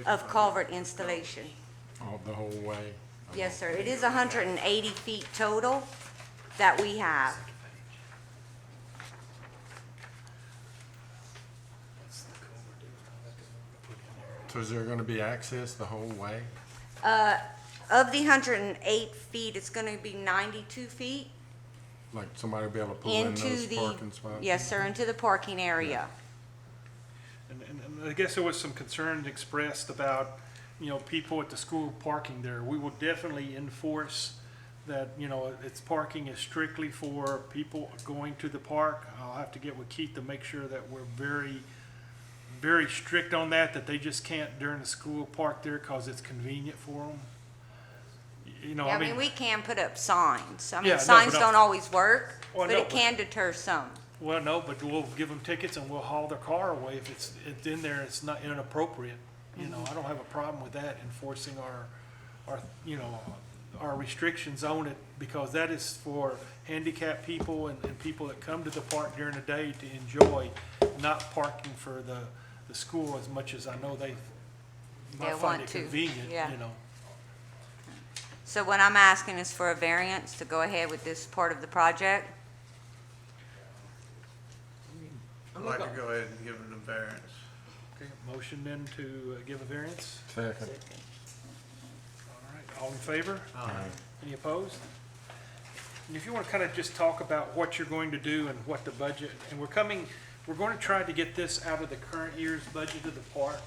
of culvert installation. Oh, the whole way? Yes, sir. It is 180 feet total that we have. So is there gonna be access the whole way? Of the 108 feet, it's going to be 92 feet Like somebody will be able to pull in into those the, parking spots? yes, sir, into the parking area. And I guess there was some concern expressed about, you know, people at the school parking there. We will definitely enforce that, you know, it's parking is strictly for people going to the park. I'll have to get with Keith to make sure that we're very, very strict on that they just can't during the school park there because it's convenient for them. You know, Yeah, I mean, we can put up signs. I Yeah, mean, no, signs but don't always work, Well, but no, it can deter some. Well, no, but we'll give them tickets and we'll haul their car away if it's in there, it's not inappropriate. You know, I don't have a problem with that, enforcing our, you know, our restrictions on it, because that is for handicapped people and people that come to the park during the day to enjoy, not parking for the school as much as I know they They might find want it to, convenient, yeah. you know. So what I'm asking is for a variance to go ahead with this part of the project. I'd like to go ahead and give it a variance. Okay, motion then to give a variance? Second. All right, all in favor? Aye. Any opposed? And if you want to kind of just talk about what you're going to do and what the budget, and we're going to try to get this out of the current year's budget of the park,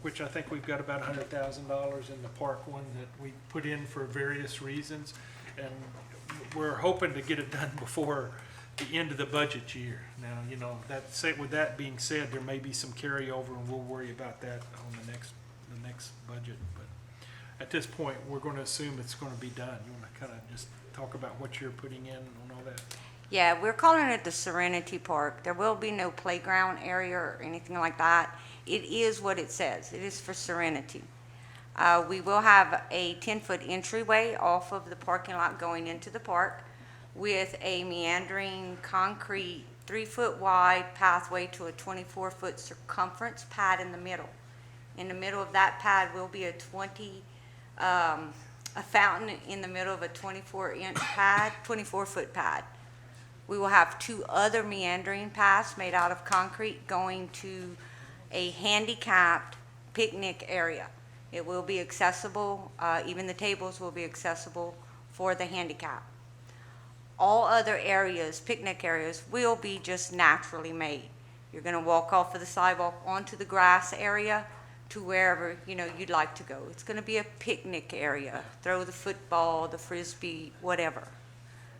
which I think we've got about $100,000 in the park one that we put in for various reasons. And we're hoping to get it done before the end of the budget year. Now, you know, with that being said, there may be some carryover, and we'll worry about that on the next budget. But at this point, we're going to assume it's going to be done. You want to kind of just talk about what you're putting in on all that? Yeah, we're calling it the Serenity Park. There will be no playground area or anything like that. It is what it says. It is for Serenity. We will have a 10-foot entryway off of the parking lot going into the park with a meandering concrete 3-foot wide pathway to a 24-foot circumference pad in the middle. In the middle of that pad will be a fountain in the middle of a 24-foot pad. We will have 2 other meandering paths made out of concrete going to a handicapped picnic area. It will be accessible, even the tables will be accessible for the handicap. All other areas, picnic areas, will be just naturally made. You're gonna walk off of the sidewalk onto the grass area to wherever, you'd like to go. It's gonna be a picnic area. Throw the football, the frisbee, whatever.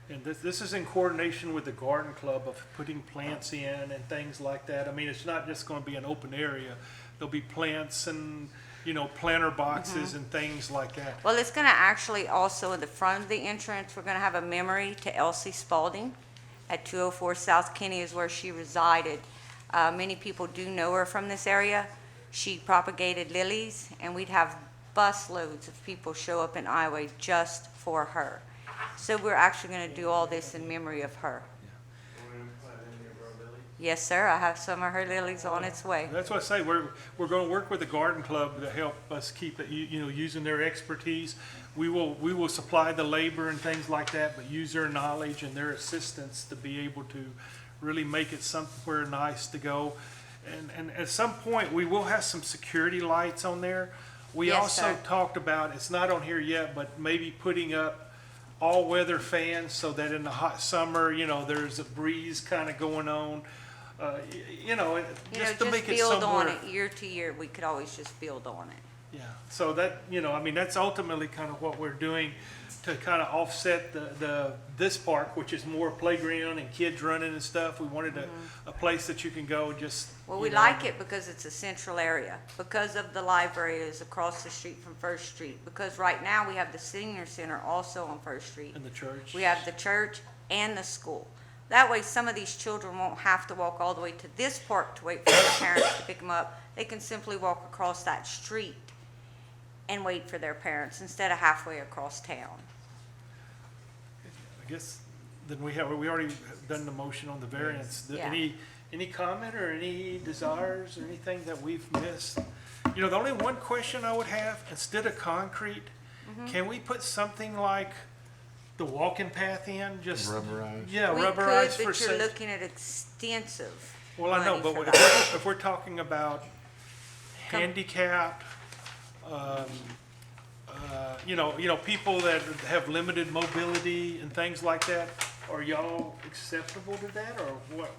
And this is in coordination with the garden club of putting plants in and things like that. I mean, it's not just gonna be an open area. There'll be plants and, planter boxes and things like that. Well, it's gonna actually also, in the front of the entrance, we're gonna have a memory to Elsie Spalding at 204 South Kenny is where she resided. Many people do know her from this area. She propagated lilies, and we'd have busloads of people show up in Iowa just for her. So we're actually gonna do all this in memory of her. Yes, sir, I have some of her lilies on its way. That's what I say, we're gonna work with the garden club to help us keep it, using their expertise. We will supply the labor and things like that, but use their knowledge and their assistance to be able to really make it somewhere nice to go. And at some point, we will have some security lights on there. We Yes, also sir. talked about, it's not on here yet, but maybe putting up all-weather fans so that in the hot summer, there's a breeze kind of going on. Just to make it build on somewhere. it year to year. We could always just build on it. Yeah, so that, that's ultimately kind of what we're doing to kind of offset this park, which is more playground and kids running and stuff. We wanted a place that you can go just. Well, we like it because it's a central area, because of the library is across the street from First Street, because right now we have the senior center also on First Street. In the church. We have the church and the school. That way, some of these children won't have to walk all the way to this park to wait for their parents to pick them up. They can simply walk across that street and wait for their parents instead of halfway across town. I guess, then we already done the motion on the variance. Yeah. Any comment or any desires or anything that we've missed? The only one question I would have, instead of concrete, can we put something like the walking path in, just? Rubberized? Yeah, We rubberized could, for but you're safety. looking at extensive Well, I know, money but for if that. if we're talking about handicapped, people that have limited mobility and things like that, are y'all acceptable to that, or what,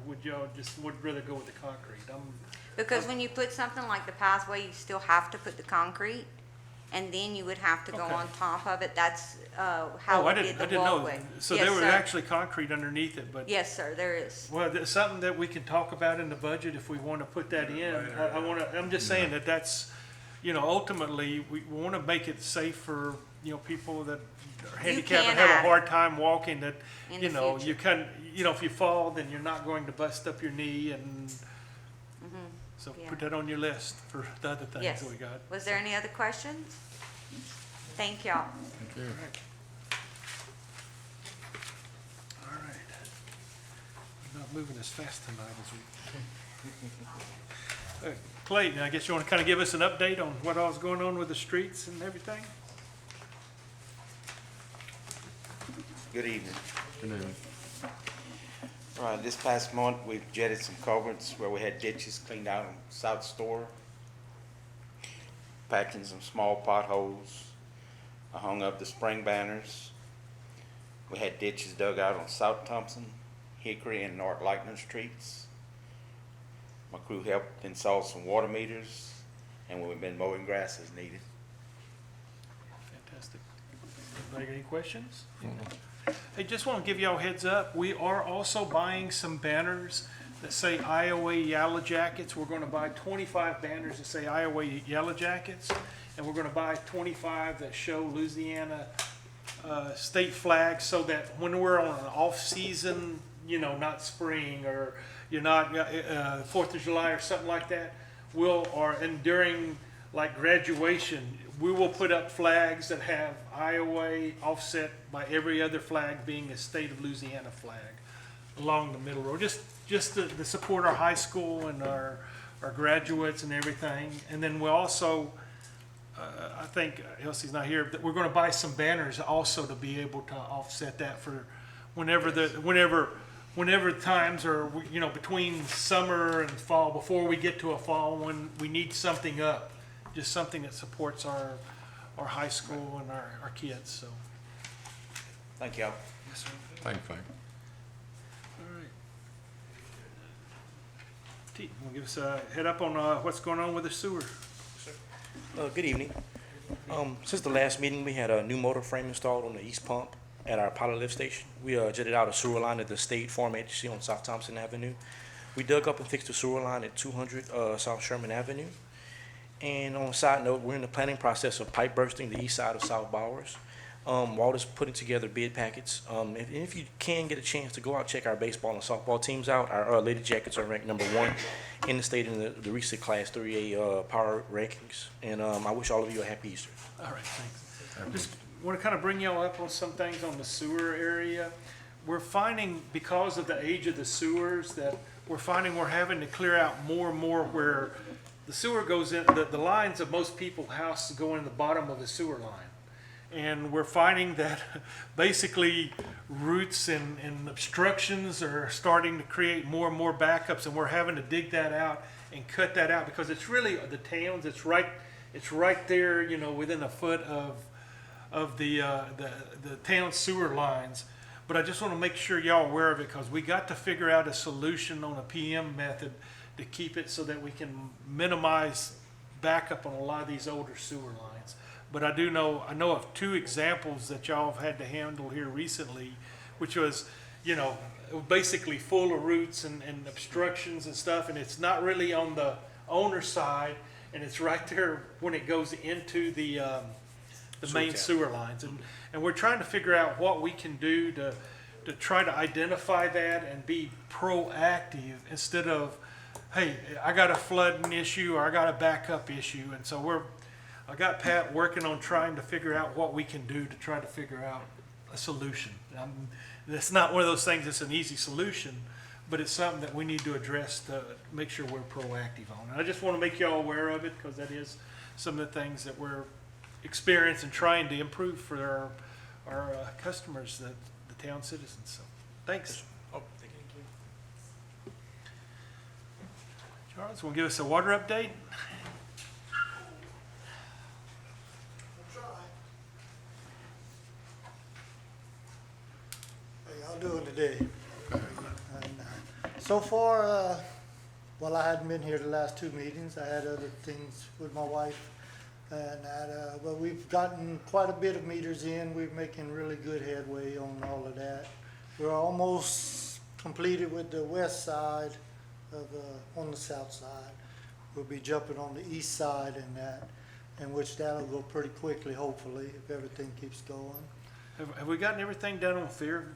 would y'all would rather go with the concrete? Because when you put something like the pathway, you still have to put the concrete, and then you would have to go Okay. on top of it. That's how Oh, I we did didn't the know. walkway. So Yes, there was sir. actually concrete underneath it, but. Yes, sir, there is. Well, there's something that we can talk about in the budget if we want to put that in. I'm just saying that's, ultimately, we want to make it safe for, people that are handicapped and can have add a hard time walking, that, in the you can, if you fall, then you're not going to bust up your knee, and so Yeah. put that on your list for the other things Yes. that we got. Was there any other questions? Thank y'all. Thank you. All right. We're not moving as fast tonight as we. Clayton, I guess you want to kind of give us an update on what all's going on with the streets and everything? Good evening. Good evening. All right, this past month, we've jetted some culverts where we had ditches cleaned out on South Store, patching some small potholes. I hung up the spring banners. We had ditches dug out on South Thompson, Hickory, and North Lightning Streets. My crew helped install some water meters, and we've been mowing grass as needed. Fantastic. Anybody got any questions? Hey, just want to give y'all a heads up. We are also buying some banners that say Iowa Yellow Jackets. We're going to buy 25 banners that say Iowa Yellow Jackets, and we're going to buy 25 that show Louisiana state flags so that when we're on an off-season, you know, not spring or you're not, 4th of July or something like that, and during like graduation, we will put up flags that have Iowa offset by every other flag being a state of Louisiana flag along the middle road, just to support our high school and our graduates and everything. And then we'll also, I think Elsie's not here, but we're gonna buy some banners also to be able to offset that for whenever times are, you know, between summer and fall, before we get to a fall, when we need something up, just something that supports our high school and our kids, so. Thank y'all. Yes, sir. Thank you. All right. T, wanna give us a head up on what's going on with the sewer? Good evening. Since the last meeting, we had a new motor frame installed on the east pump at our pilot lift station. We jetted out a sewer line at the State Farm Agency on South Thompson Avenue. We dug up and fixed the sewer line at 200 South Sherman Avenue. And on a side note, we're in the planning process of pipe bursting the east side of South Bowers. Walter's putting together bid packets. If you can get a chance to go out, check our baseball and softball teams out. Our Lady Jackets are ranked #1 in the state in the recent Class 3A power rankings. And I wish all of you a happy Easter. All right, thanks. Just want to kind of bring y'all up on some things on the sewer area. We're finding, because of the age of the sewers, that we're having to clear out more and more where the sewer goes in, the lines of most people's houses go in the bottom of the sewer line. And we're finding that basically roots and obstructions are starting to create more and more backups, and we're having to dig that out and cut that out because it's really the towns, it's right there, you know, within a foot of the town sewer lines. But I just want to make sure y'all are aware of it because we got to figure out a solution on a PM method to keep it so that we can minimize backup on a lot of these older sewer lines. But I know of 2 examples that y'all have had to handle here recently, which was, you know, basically full of roots and obstructions and stuff, and it's not really on the owner's side, and it's right there when it goes into the main sewer lines. And we're trying to figure out what we can do to try to identify that and be proactive instead of, hey, I got a flooding issue or I got a backup issue. And so I got Pat working on trying to figure out what we can do to try to figure out a solution. It's not one of those things that's an easy solution, but it's something that we need to address to make sure we're proactive on. And I just want to make y'all aware of it because that is some of the things that we're experiencing and trying to improve for our customers, the town citizens. So, thanks. Oh, thank you. Charles, will give us a water update? How y'all doing today? And, so far, well, I hadn't been here the last 2 meetings. I had other things with my wife. And but we've gotten quite a bit of meters in. We're making really good headway on all of that. We're almost completed with the west side of, on the south side. We'll be jumping on the east side in that, in which that'll go pretty quickly, hopefully, if everything keeps going. Have we gotten everything done on Fairview?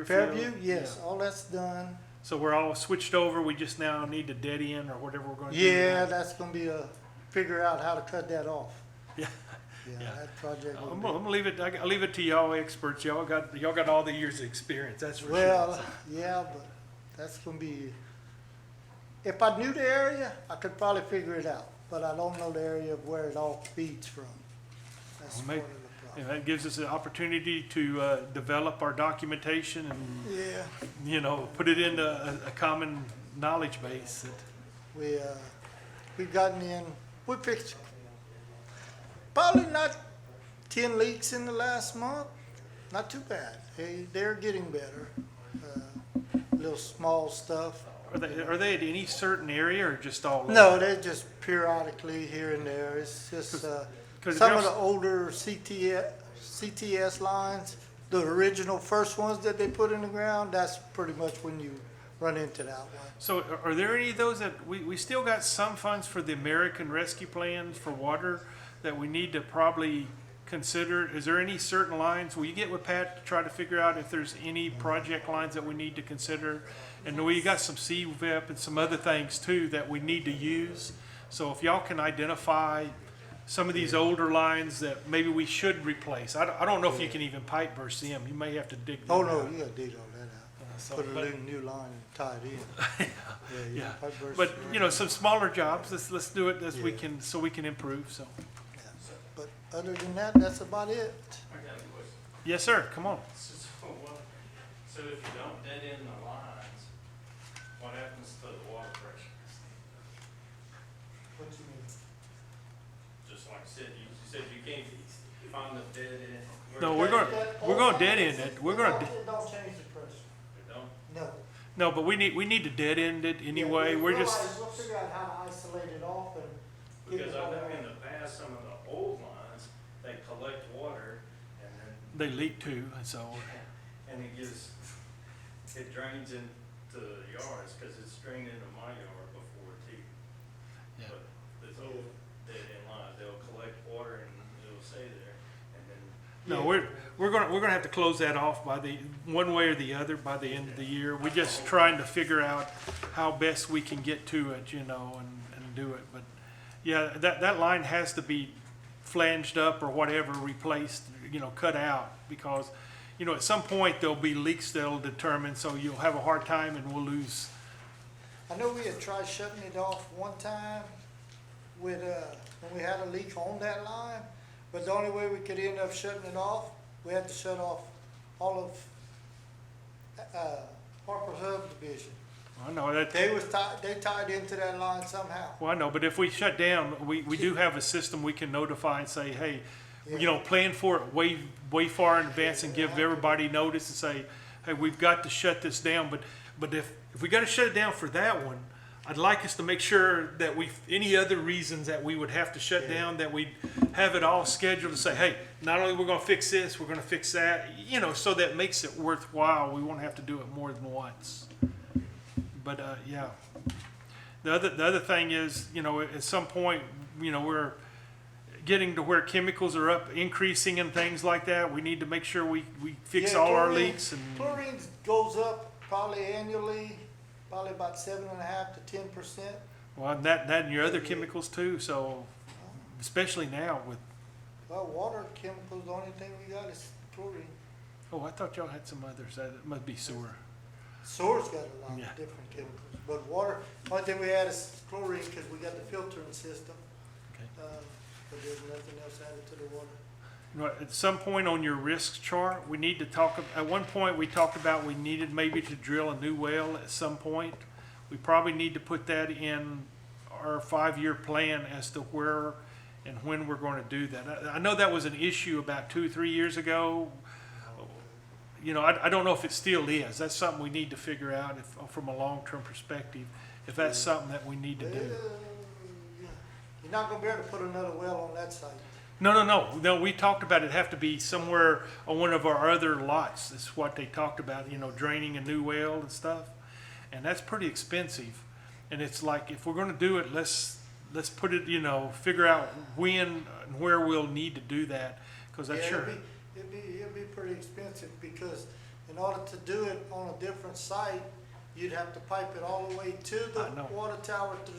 Fairview, yes, all that's done. So we're all switched over. We just now need to dead end or whatever we're going to do. Yeah, that's gonna be figure out how to cut that off. Yeah. Yeah, Yeah. that project will I'm be. gonna leave it. I'll leave it to y'all experts. Y'all got all the years of experience. That's for Well, sure. yeah, but that's gonna be, if I knew the area, I could probably figure it out, but I don't know the area of where it all feeds from. That's Well, part maybe- of the And problem. that gives us an opportunity to develop our documentation and, Yeah, you know, put it into a common knowledge base. we've gotten in, we fixed probably not 10 leaks in the last month, not too bad. They're getting better, little small stuff. Are they at any certain area or just all over? No, they're just periodically here and there. It's just, 'Cause some of there's- the older CTS lines, the original first ones that they put in the ground, that's pretty much when you run into that one. So are there any of those that, we still got some funds for the American Rescue Plan for water that we need to probably consider, is there any certain lines, will you get with Pat to try to figure out if there's any project lines that we need to consider? And we got some CVIP and some other things too that we need to use. So if y'all can identify some of these older lines that maybe we should replace. I don't know if you can even pipe burst them. You may have to dig them Oh, no, out. you gotta dig all that out. So, Put a but- little new line and tie it in. Yeah, Yeah, pipe burst but, is you know, some smaller jobs, let's do it as we Yeah. can, so we can improve, so. yeah. But other than that, that's about it. I got a question. Yes, sir, come on. So if you don't dead end the lines, what happens to the water pressure? What you mean? Just like I said, you said you can't find the dead end. No, we're gonna dead end it, we're gonna, It don't change the pressure. It don't? No. no, but we need to dead end it anyway, Yeah, we're just, We'll figure out how to isolate it off and. get Because it I all know right. in the past, some of the old lines, they collect water and then, they leak too, and so, and it gives, it drains into the yards, cause it's drained into my yard before too. yeah. But it's old dead end lines, they'll collect water and it'll stay there and then No, we're gonna have to close that off by the, one way or the other by the end of the year. We're just trying to figure out how best we can get to it, you know, and do it. But, yeah, that line has to be flanged up or whatever, replaced, you know, cut out. Because, you know, at some point there'll be leaks that'll determine, so you'll have a hard time and we'll lose. I know we had tried shutting it off one time with, when we had a leak on that line, but the only way we could end up shutting it off, we had to shut off all of, Harper's Hub Division. I know that. They tied into that line somehow. Well, I know, but if we shut down, we do have a system we can notify and say, hey, you know, plan for it way far in advance and give everybody notice and say, hey, we've got to shut this down. But if we got to shut it down for that one, I'd like us to make sure that any other reasons that we would have to shut down, that we have it all scheduled to say, hey, not only we're gonna fix this, we're gonna fix that, you know, so that makes it worthwhile. We won't have to do it more than once. But, yeah. The other thing is, you know, at some point, you know, we're getting to where chemicals are increasing and things like that. We need to make sure we fix Yeah, all our chlorine- leaks and, Chlorine goes up probably annually, probably about 7.5% to 10%. well, that and your other chemicals too, so, especially now with, Well, water chemicals, the only thing we got is chlorine. oh, I thought y'all had some others. That must be sewer. Sewer's got a lot Yeah. of different chemicals, but water, only thing we had is chlorine because we got the filtering system. Okay. But there's nothing else added to the water. You know, at some point on your risk chart, we need to talk, at one point, we talked about we needed maybe to drill a new well at some point. We probably need to put that in our 5-year plan as to where and when we're going to do that. I know that was an issue about 2 or 3 years ago. You know, I don't know if it still is. That's something we need to figure out from a long-term perspective, if that's something that we need to do. Yeah. You're not gonna be able to put another well on that site. No, we talked about it have to be somewhere on one of our other lots. That's what they talked about, you know, draining a new well and stuff. And that's pretty expensive. And it's like, if we're gonna do it, let's put it, you know, figure out when and where we'll need to do that, because that's Yeah, sure. It'd be pretty expensive because in order to do it on a different site, you'd have to pipe it all the way to I the know. water tower to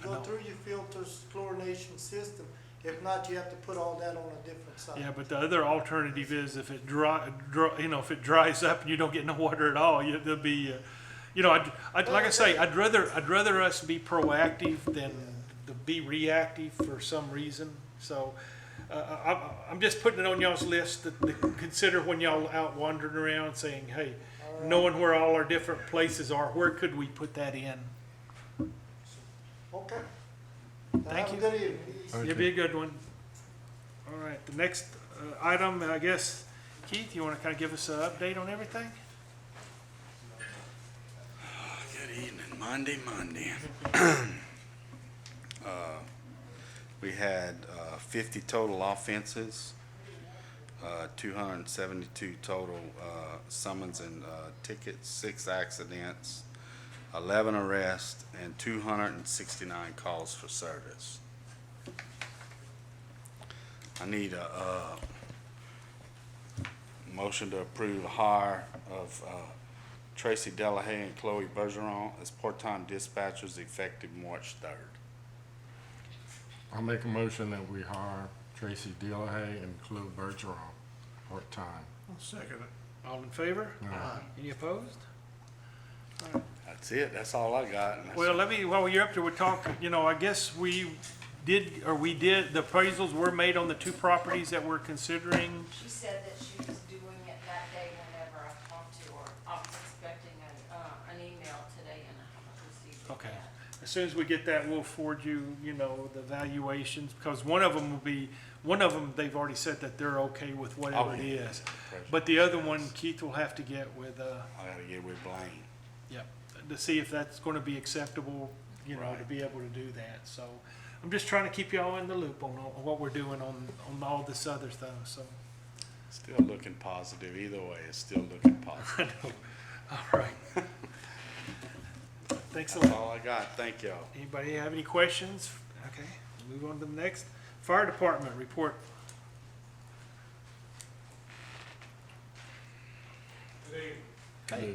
I go know. through your filters, chlorination system. If not, you have to put all that on a different site. Yeah, but the other alternative is if it if it dries up and you don't get no water at all, there'll be, you know, like I say, I'd rather us be proactive than to be reactive for some reason. So, I'm just putting it on y'all's list to consider when y'all out wandering around saying, hey, knowing where all our different places are, where could we put that in? Okay. Thank Have you. a good evening. It'll be a good one. All right, the next item, I guess, Keith, you want to kind of give us an update on everything? Good evening, Monday. We had 50 total offenses, 272 total summons and tickets, 6 accidents, 11 arrests, and 269 calls for service. I need a Motion to approve the hire of Tracy Delahaye and Chloe Bergeron as part-time dispatchers effective March 3rd. I'll make a motion that we hire Tracy Delahaye and Chloe Bergeron, part-time. I'll second it. All in favor? Aye. Any opposed? That's it. That's all I got. And that's- Well, let me, while you're up there, we're talking, I guess we did, the appraisals were made on the two properties that we're considering. She said that she was doing it that day whenever I talked to her. I was expecting an email today and I haven't received it Okay. yet. As soon as we get that, we'll forward you, the valuations, because one of them, they've already said that they're okay with whatever it yeah. is. But the other one, Keith will have to get with, I gotta get with Blaine. yep, to see if that's gonna be acceptable, to Right. be able to do that. So I'm just trying to keep y'all in the loop on what we're doing on all this other stuff, so. Still looking positive. Either way, it's still looking positive. All right. Thanks a That's lot. all I got. Thank y'all. Anybody have any questions? Okay, move on to the next. Fire Department report. Okay.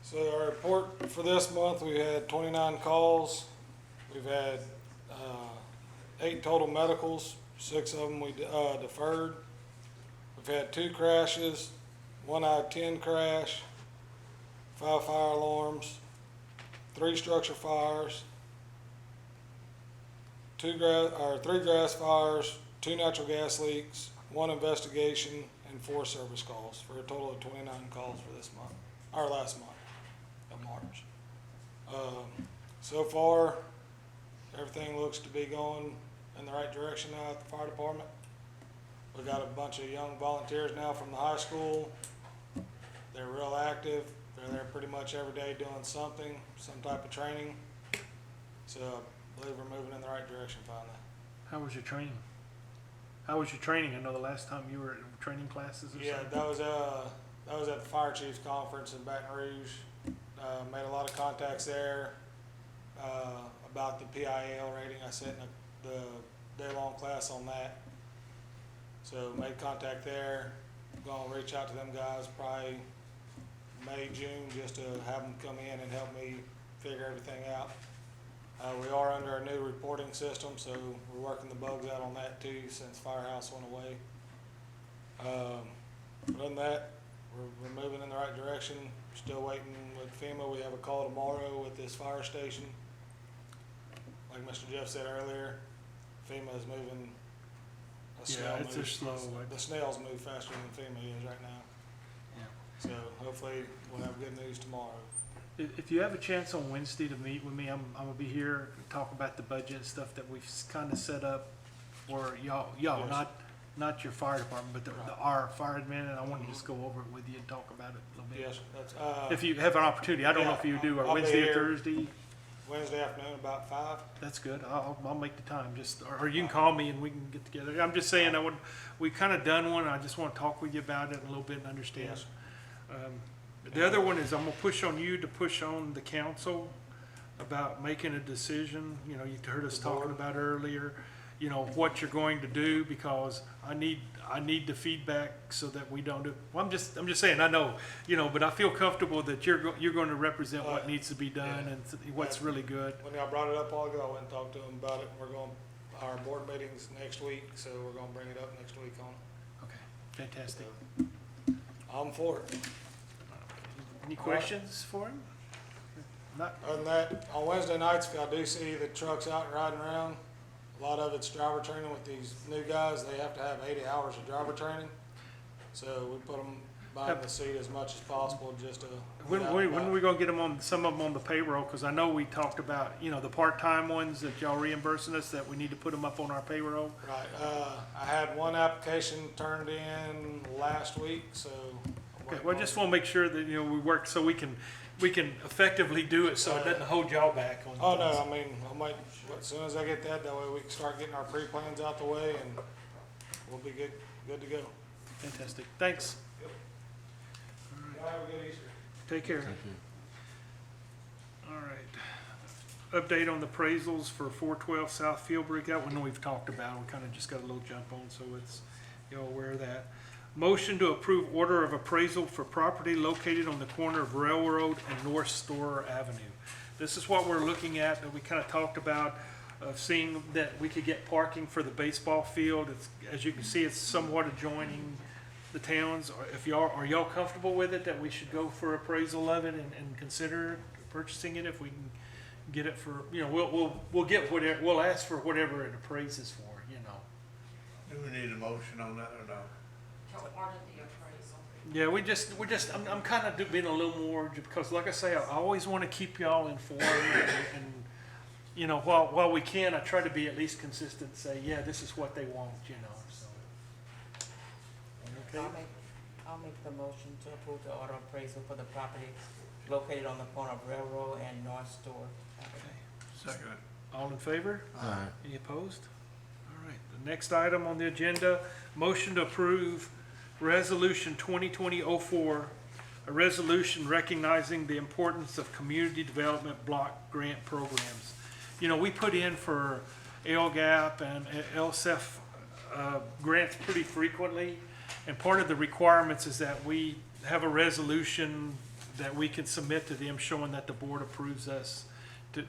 So our report for this month, we had 29 calls. We've had 8 total medicals, 6 of them we deferred. We've had 2 crashes, 1 out of 10 crash, 5 fire alarms, 3 structure fires, 3 grass fires, 2 natural gas leaks, 1 investigation, and 4 service calls, for a total of 29 calls for this month, or last month of March. So far, everything looks to be going in the right direction now at the fire department. We got a bunch of young volunteers now from the high school. They're real active. They're there pretty much every day doing something, some type of training. So I believe we're moving in the right direction finally. How was your training? How was your training? I know the last time you were in training classes or Yeah, something. that was at the Fire Chiefs Conference in Baton Rouge. Made a lot of contacts there about the PIL rating. I sat in the day-long class on that. So made contact there. Gonna reach out to them guys probably May, June, just to have them come in and help me figure everything out. We are under a new reporting system, so we're working the bugs out on that too, since Firehouse went away. Other than that, we're moving in the right direction. Still waiting with FEMA. We have a call tomorrow with this fire station. Like Mr. Jeff said earlier, FEMA is moving. a snail Yeah, it's move. just slow. The snails move faster than FEMA is right now. Yeah. So hopefully we'll have good news tomorrow. If you have a chance on Wednesday to meet with me, I'm gonna be here to talk about the budget and stuff that we've kind of set up for y'all, Yes. not your fire department, but our fire admin, and I want to just go over it with you and talk about it a little bit. Yes, that's, If you have an opportunity, I don't know yeah, if you do, or I'll be Wednesday or here. Thursday, Wednesday afternoon about 5. that's good. I'll make the time, or you can call me and we can get together. I'm just saying, we kind of done one, I just want to talk with you about it a little bit and understand. Yes. The other one is I'm gonna push on you to push on the council about making a decision, you heard us The talking board. about earlier, what you're going to do, because I need the feedback so that we don't do, well, I'm just saying, I know, but I feel comfortable that you're going to represent what needs to be done Yeah. and what's really good. When y'all brought it up all ago, I went and talked to them about it, and our board meeting's next week, so we're gonna bring it up next week on it. Okay, fantastic. I'm for it. Any questions for him? Not, Other than that, on Wednesday nights, if y'all do see the trucks out and riding around, a lot of it's driver training with these new guys. They have to have 80 hours of driver training. So we put them behind the seat as much as possible just to. when are we gonna get them some of them on the payroll? Cause I know we talked about, the part-time ones that y'all reimbursing us, that we need to put them up on our payroll. Right, I had one application turned in last week, so. I'm Okay, waiting well, I on- just wanna make sure that, we work so we can effectively do it, so it doesn't hold y'all back on. Oh, no, things. I mean, I might, as soon as I get that way we can start getting our pre-plans out the way and we'll be good to go. Fantastic, thanks, Y'all have a good Easter. take care. Thank you. All right. Update on the appraisals for 412 South Fieldbrook, that one we've talked about, we kinda just got a little jump on, so you're aware of that. Motion to approve order of appraisal for property located on the corner of Railroad and North Store Avenue. This is what we're looking at, that we kind of talked about, seeing that we could get parking for the baseball field. It's, as you can see, it's somewhat adjoining the towns. If y'all, are y'all comfortable with it, that we should go for appraisal of it and consider purchasing it if we can get it for, you know, we'll get whatever, we'll ask for whatever it appraises for, you know. Do we need a motion on that or no? To order the appraisal. Yeah, I'm kind of being a little more, because like I say, I always want to keep y'all informed and, you know, while we can, I try to be at least consistent, say, yeah, this is what they want, you know, so. Okay? I'll make the motion to approve the order of appraisal for the property located on the corner of Railroad and North Store. Second. All in favor? Aye. Any opposed? All right, the next item on the agenda, motion to approve Resolution 2020-04, a resolution recognizing the importance of community development block grant programs. You know, we put in for LGAP and LSEF grants pretty frequently, and part of the requirements is that we have a resolution that we can submit to them showing that the board approves us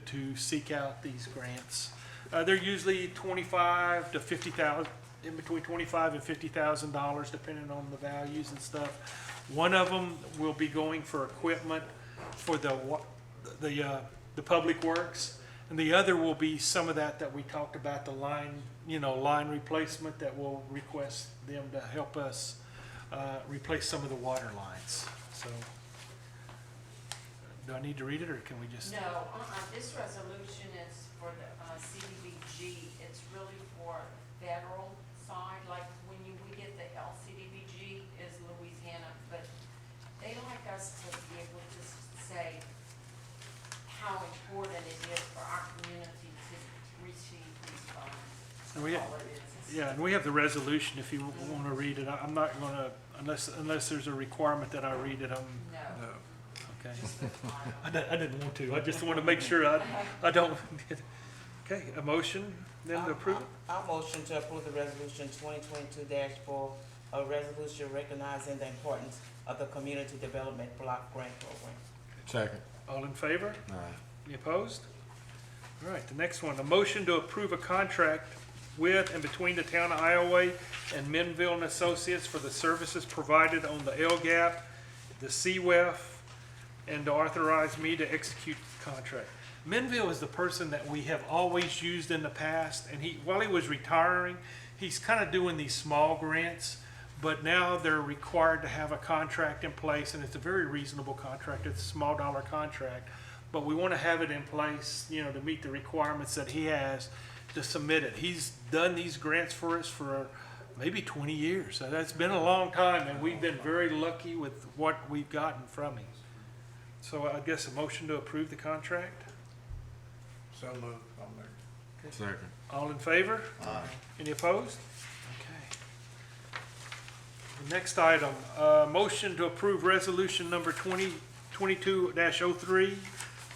to seek out these grants. They're usually $25,000 to $50,000, in between $25,000 and $50,000, depending on the values and stuff. One of them will be going for equipment for the public works, and the other will be some of that we talked about, the line, you know, line replacement, that will request them to help us replace some of the water lines. So, do I need to read it, or can we just? No, this resolution is for the CDBG. It's really for federal side, like when we get the LCDBG is Louisiana, but they like us to be able to say how important it is for our community to receive these funds. And we have, All it is. yeah, and we have the resolution if you want to read it. I'm not gonna, unless there's a requirement that I read it, No, okay. just the final. I didn't want to, I just want to make sure I don't. Okay, a motion then to approve it? I'll motion to approve the resolution 2022-4, a resolution recognizing the importance of the community development block grant program. Second. All in favor? Aye. Any opposed? All right, the next one, a motion to approve a contract with and between the town of Iowa and Menville and Associates for the services provided on the LGAP, the CWEF, and to authorize me to execute the contract. Menville is the person that we have always used in the past, and while he was retiring, he's kind of doing these small grants, but now they're required to have a contract in place, and it's a very reasonable contract. It's a small dollar contract, but we want to have it in place, you know, to meet the requirements that he has to submit it. He's done these grants for us for maybe 20 years. So that's been a long time, and we've been very lucky with what we've gotten from him. So I guess a motion to approve the contract? So moved. I'll make. Second. All in favor? Aye. Any opposed? Okay. The next item, motion to approve resolution number 2022-03,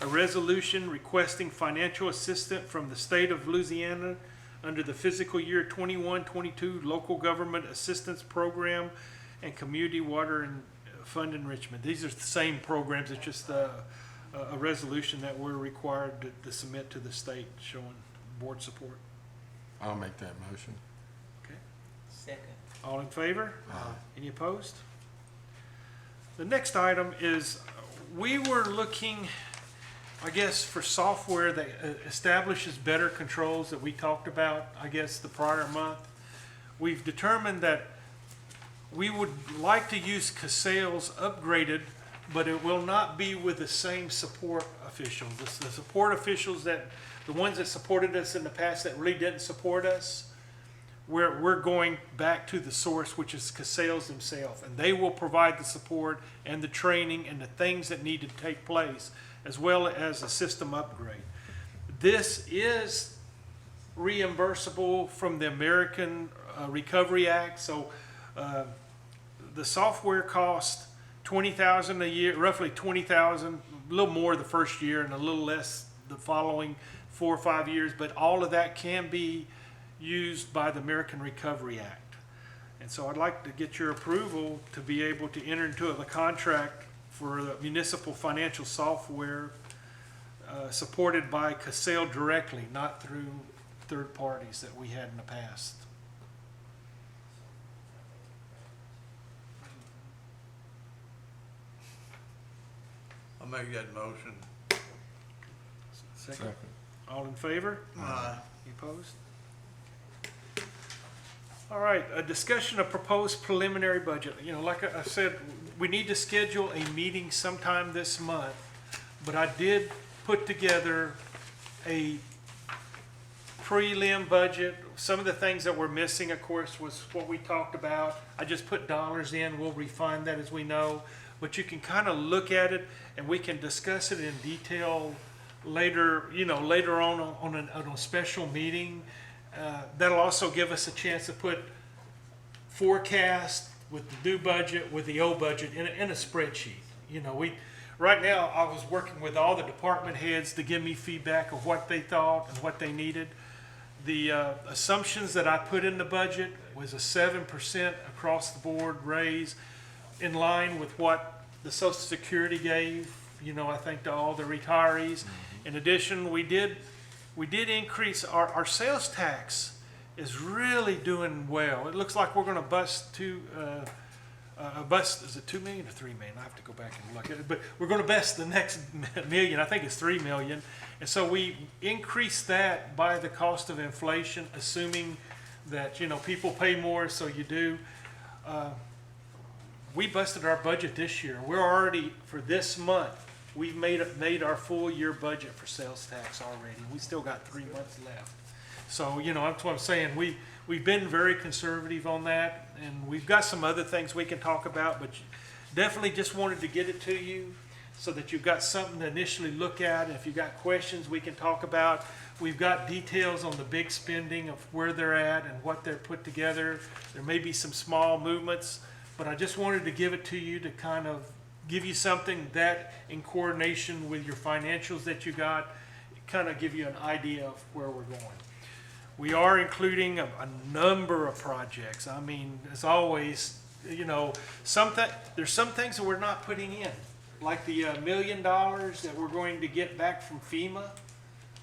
a resolution requesting financial assistance from the state of Louisiana under the fiscal year 21-22 local government assistance program and community water and fund enrichment. These are the same programs, it's just a resolution that we're required to submit to the state showing board support. I'll make that motion. Okay. Second. All in favor? Aye. Any opposed? The next item is, we were looking, I guess, for software that establishes better controls that we talked about, I guess, the prior month. We've determined that we would like to use Casales upgraded, but it will not be with the same support officials. The support officials the ones that supported us in the past that really didn't support us, we're going back to the source, which is Casales themselves, and they will provide the support and the training and the things that need to take place, as well as a system upgrade. This is reimbursable from the American Recovery Act, so the software costs $20,000 a year, roughly $20,000, a little more the first year and a little less the following 4 or 5 years, but all of that can be used by the American Recovery Act. And so I'd like to get your approval to be able to enter into a contract for the municipal financial software supported by Casale directly, not through third parties that we had in the past. I'll make that motion. Second. All in favor? Aye. You opposed? All right, a discussion of proposed preliminary budget. You know, like I said, we need to schedule a meeting sometime this month, but I did put together a prelim budget. Some of the things that were missing, of course, was what we talked about. I just put dollars in. We'll refine that as we know. But you can kind of look at it, and we can discuss it in detail later, you know, later on a special meeting. That'll also give us a chance to put forecast with the new budget, with the old budget in a spreadsheet. You know, right now, I was working with all the department heads to give me feedback of what they thought and what they needed. The assumptions that I put in the budget was a 7% across the board raise, in line with what the Social Security gave, you know, I think to all the retirees. In addition, we did increase our sales tax is really doing well. It looks like we're gonna bust is it 2 million or 3 million? I have to go back and look at it, but we're gonna bust the next million. I think it's 3 million. And so we increased that by the cost of inflation, assuming that, you know, people pay more, so you do. We busted our budget this year. We're already, for this month, we've made our full year budget for sales tax already. We still got 3 months left. So, you know, that's what I'm saying. We've been very conservative on that, and we've got some other things we can talk about, but definitely just wanted to get it to you so that you've got something to initially look at. If you've got questions, we can talk about. We've got details on the big spending of where they're at and what they're put together. There may be some small movements, but I just wanted to give it to you to kind of give you something that, in coordination with your financials that you got, kind of give you an idea of where we're going. We are including a number of projects. I mean, as always, you know, there's some things that we're not putting in, like the $1 million that we're going to get back from FEMA.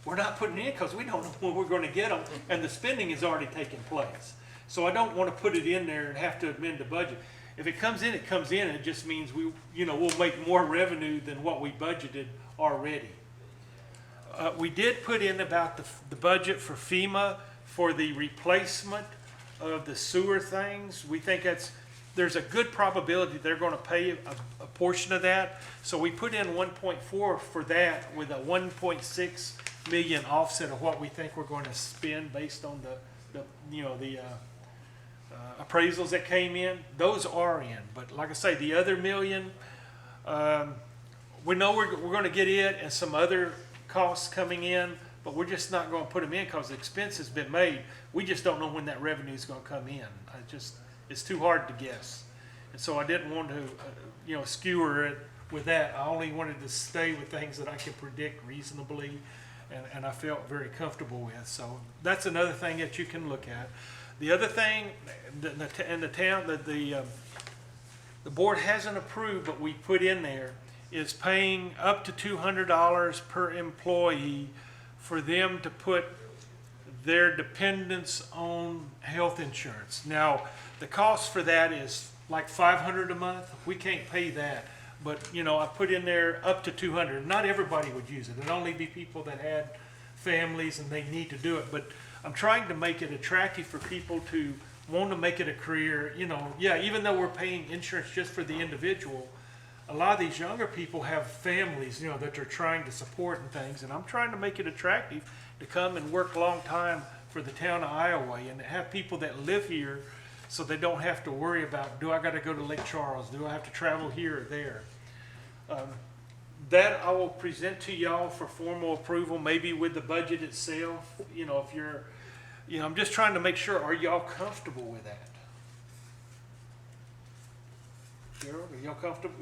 We're not putting in because we don't know when we're going to get them, and the spending has already taken place. So I don't want to put it in there and have to amend the budget. If it comes in, it comes in. It just means we'll make more revenue than what we budgeted already. We did put in about the budget for FEMA for the replacement of the sewer things. We think there's a good probability they're going to pay a portion of that. So we put in 1.4 for that, with a 1.6 million offset of what we think we're going to spend based on the appraisals that came in. Those are in, but like I say, the other million, we know we're going to get it and some other costs coming in, but we're just not going to put them in because the expense has been made. We just don't know when that revenue is going to come in. It's too hard to guess, and so I didn't want to skewer it with that. I only wanted to stay with things that I could predict reasonably, and I felt very comfortable with. So that's another thing that you can look at. The other thing in the town that the board hasn't approved, but we put in there, is paying up to $200 per employee for them to put their dependents on health insurance. Now, the cost for that is like $500 a month. We can't pay that, but I put in there up to $200. Not everybody would use it. It'd only be people that had families and they need to do it. But I'm trying to make it attractive for people to want to make it a career. Even though we're paying insurance just for the individual, a lot of these younger people have families, that they're trying to support and things, and I'm trying to make it attractive to come and work a long time for the town of Iowa and have people that live here so they don't have to worry about, do I got to go to Lake Charles? Do I have to travel here or there? That I will present to y'all for formal approval, maybe with the budget itself. If you're, I'm just trying to make sure, are y'all comfortable with that? Gerald, are y'all comfortable?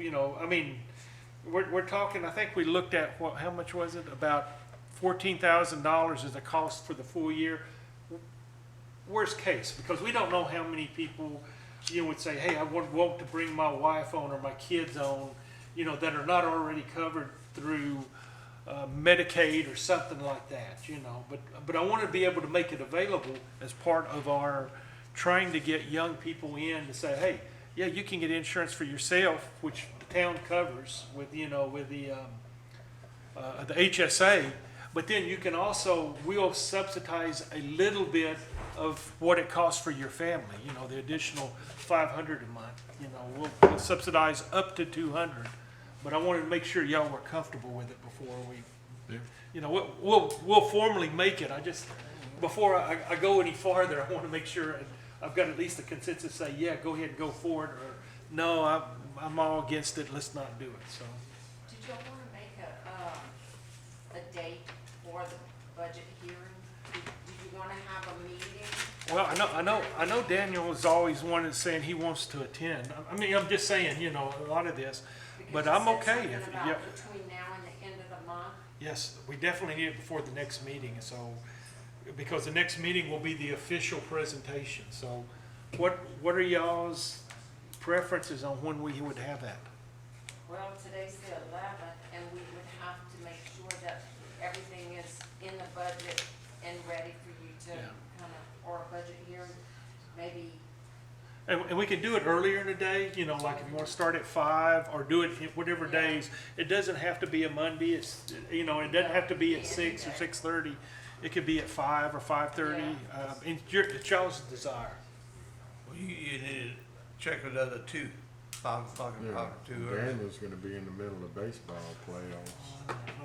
We're talking, I think we looked at, how much was it? About $14,000 is the cost for the full year. Worst case, because we don't know how many people would say, hey, I want to bring my wife on or my kids on, that are not already covered through Medicaid or something like that, But I want to be able to make it available as part of our trying to get young people in to say, hey, yeah, you can get insurance for yourself, which the town covers with the HSA, but then you can also, we'll subsidize a little bit of what it costs for your family, the additional $500 a month, we'll subsidize up to $200. But I wanted to make sure y'all were comfortable with it before we, we'll formally make it. Before I go any farther, I want to make sure I've got at least a consensus say, yeah, go ahead and go forward, or no, I'm all against it, let's not do it, so. Did y'all want to make a date for the budget hearing? Did you want to have a meeting? Well, I know Daniel is always one that's saying he wants to attend. I mean, I'm just saying, a lot of this, but Because I'm you said okay something if, about between now and the end of the month. yes, we definitely need it before the next meeting, so, because the next meeting will be the official presentation, so what are y'all's preferences on when we would have that? Well, today's the 11th, and we would have to make sure that everything is in the budget and ready for you to Yeah. kind of, or a budget hearing, maybe. And we can do it earlier in the day, like if you want to start at 5 or do it whatever days. It doesn't have to be a Monday, it doesn't have to be at 6 or 6:30. It could be at 5 or 5:30, it's y'all's desire. Well, you need to check with the other two, 5 o'clock and 5 to 2. Daniel's gonna be in the middle of baseball playoffs.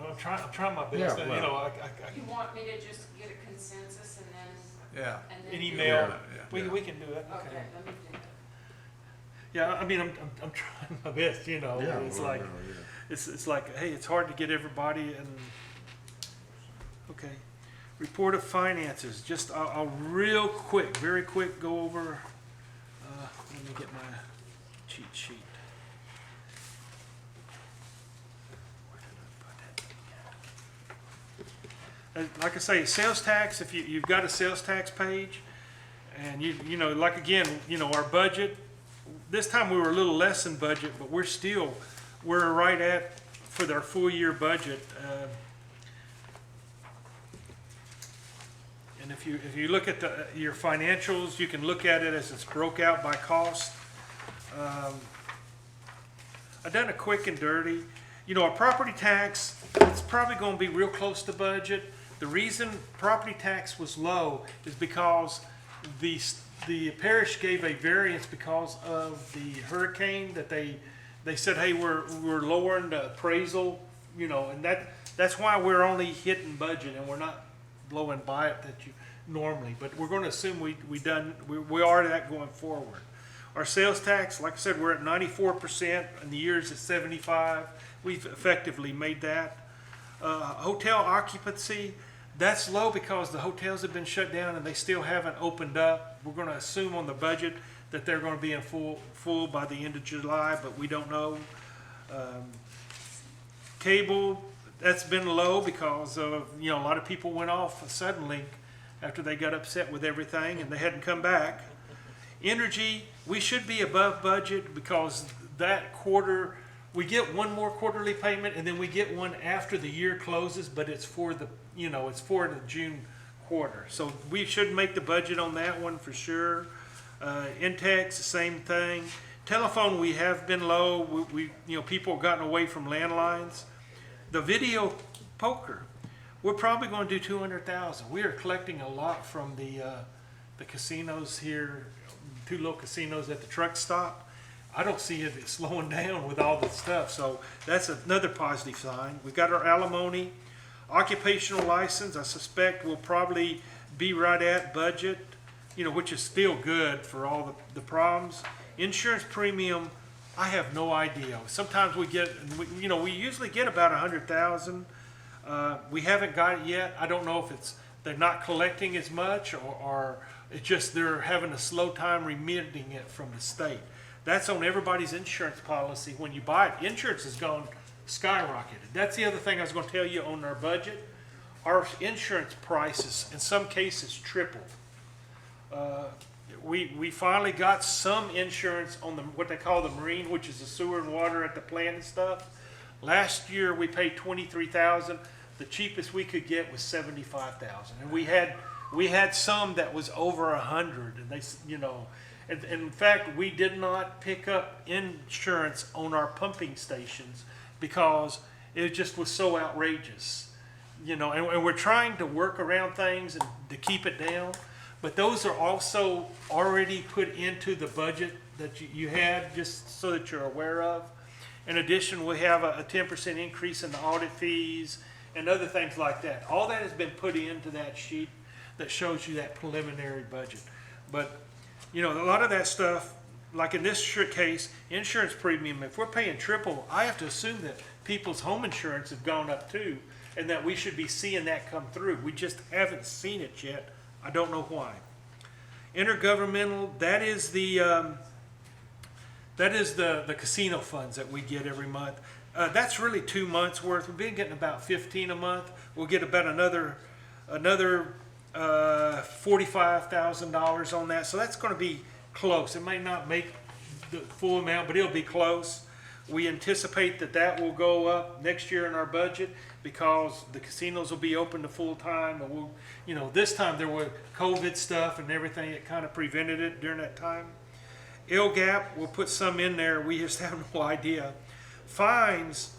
I'm trying my best, Yeah, You want me to just get a consensus and then, Yeah. and then. an do email, it? Yeah. we can do it, Okay, okay. let me do that. Yeah, I mean, I'm trying my best, it's like, it's like, hey, it's hard to get everybody and, okay. Report of finances, just, I'll very quick go over, let me get my cheat sheet. Where did I put it? Like I say, sales tax, if you've got a sales tax page, and like again, our budget, this time we were a little less than budget, but we're right at, for our full year budget. And if you look at your financials, you can look at it as it's broke out by cost. I've done a quick and dirty. Our property tax, it's probably gonna be real close to budget. The reason property tax was low is because the parish gave a variance because of the hurricane that they said, hey, we're lowering the appraisal, and that's why we're only hitting budget and we're not blowing by it that you normally, but we're going to assume we are that going forward. Our sales tax, like I said, we're at 94%, and the years at 75. We've effectively made that. Hotel occupancy, that's low because the hotels have been shut down and they still haven't opened up. We're going to assume on the budget that they're going to be in full by the end of July, but we don't know. Cable, that's been low because of, a lot of people went off Suddenlink after they got upset with everything and they hadn't come back. Energy, we should be above budget because that quarter, we get one more quarterly payment and then we get one after the year closes, but it's for the June quarter. So we should make the budget on that one for sure. Intex, the same thing. Telephone, we have been low. People have gotten away from landlines. The video poker, we're probably going to do 200,000. We are collecting a lot from the casinos here, 2 little casinos at the truck stop. I don't see it slowing down with all this stuff, so that's another positive sign. We've got our alimony, occupational license. I suspect we'll probably be right at budget, which is still good for all the problems. Insurance premium, I have no idea. Sometimes we get, we usually get about 100,000. We haven't got it yet. I don't know if they're not collecting as much or it's just they're having a slow time remitting it from the state. That's on everybody's insurance policy. When you buy it, insurance has gone skyrocketed. That's the other thing I was going to tell you on our budget. Our insurance prices, in some cases, tripled. we finally got some insurance on the, what they call the marine, which is the sewer and water at the plant and stuff. Last year, we paid $23,000. The cheapest we could get was $75,000. And we had some that was over 100, and they, you know, and in fact, we did not pick up insurance on our pumping stations because it just was so outrageous, you know, and we're trying to work around things and to keep it down, but those are also already put into the budget that you had, just so that you're aware of. In addition, we have a 10% increase in the audit fees and other things like that. All that has been put into that sheet that shows you that preliminary budget. But, you know, a lot of that stuff, like in this case, insurance premium, if we're paying triple, I have to assume that people's home insurance have gone up too, and that we should be seeing that come through. We just haven't seen it yet. I don't know why. Intergovernmental, that is the casino funds that we get every month. That's really 2 months worth. We've been getting about 15 a month. We'll get about another $45,000 on that. So that's going to be close. It may not make the full amount, but it'll be close. We anticipate that will go up next year in our budget because the casinos will be open to full time. And we'll, you know, this time there was COVID stuff and everything that kind of prevented it during that time. LGAP, we'll put some in there. We just have no idea. Fines,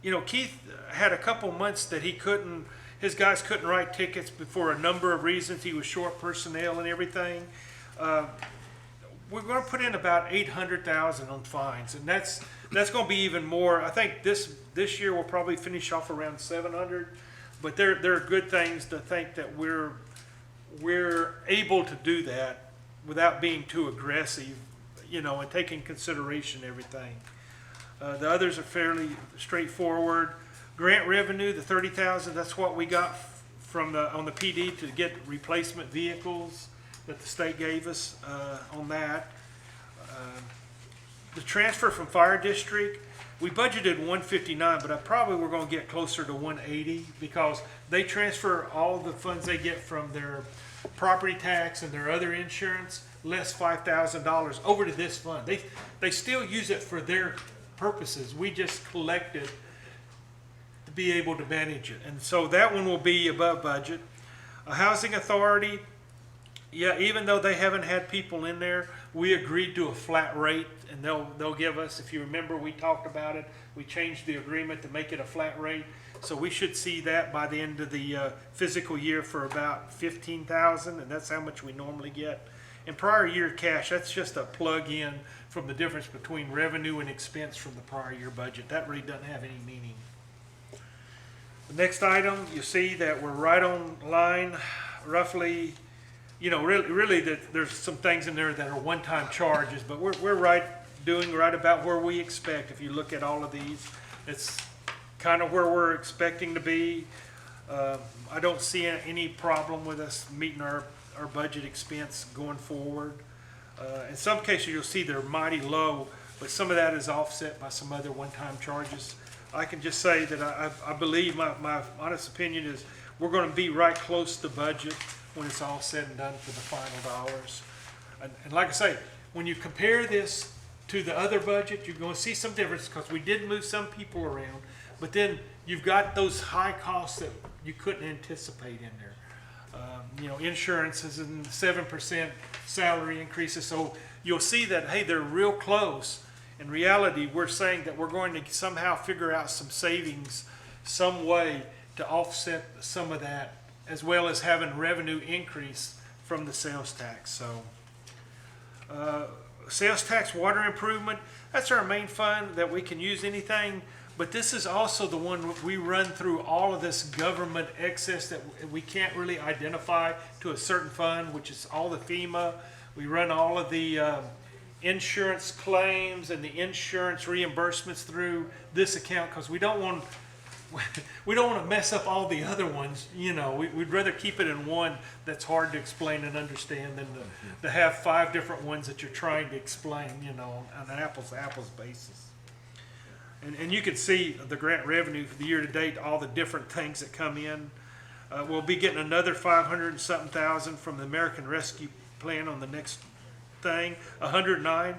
you know, Keith had a couple months that his guys couldn't write tickets for a number of reasons. He was short personnel and everything. We're going to put in about $800,000 on fines, and that's going to be even more. I think this year we'll probably finish off around 700, but there are good things to think that we're able to do that without being too aggressive, you know, and taking consideration everything. The others are fairly straightforward. Grant revenue, the $30,000, that's what we got from on the PD to get replacement vehicles that the state gave us on that. The transfer from fire district, we budgeted 159, but we're going to get closer to 180 because they transfer all the funds they get from their property tax and their other insurance, less $5,000 over to this fund. They still use it for their purposes. We just collect it to be able to manage it. And so that one will be above budget. A housing authority, yeah, even though they haven't had people in there, we agreed to a flat rate, and they'll give us, if you remember, we talked about it. We changed the agreement to make it a flat rate. So we should see that by the end of the fiscal year for about $15,000, and that's how much we normally get. In prior year cash, that's just a plug-in from the difference between revenue and expense from the prior year budget. That really doesn't have any meaning. The next item, you see that we're right on line, roughly, you know, really that there's some things in there that are one-time charges, but we're doing right about where we expect. If you look at all of these, it's kind of where we're expecting to be. I don't see any problem with us meeting our budget expense going forward. In some cases, you'll see they're mighty low, but some of that is offset by some other one-time charges. I can just say that I believe my honest opinion is we're going to be right close to budget when it's all said and done for the final dollars. And like I say, when you compare this to the other budget, you're going to see some difference because we did move some people around, but then you've got those high costs that you couldn't anticipate in there. You know, insurance is in 7% salary increases, so you'll see that, hey, they're real close. In reality, we're saying that we're going to somehow figure out some savings, some way to offset some of that, as well as having revenue increase from the sales tax. So, sales tax water improvement, that's our main fund that we can use anything. But this is also the one we run through all of this government excess that we can't really identify to a certain fund, which is all the FEMA. We run all of the insurance claims and the insurance reimbursements through this account because we don't want to mess up all the other ones. You know, we'd rather keep it in one that's hard to explain and understand than to have 5 different ones that you're trying to explain, you know, on an apples-to-apples basis. And you can see the grant revenue for the year to date, all the different things that come in. We'll be getting another 500 and something thousand from the American Rescue plan on the next thing, 109.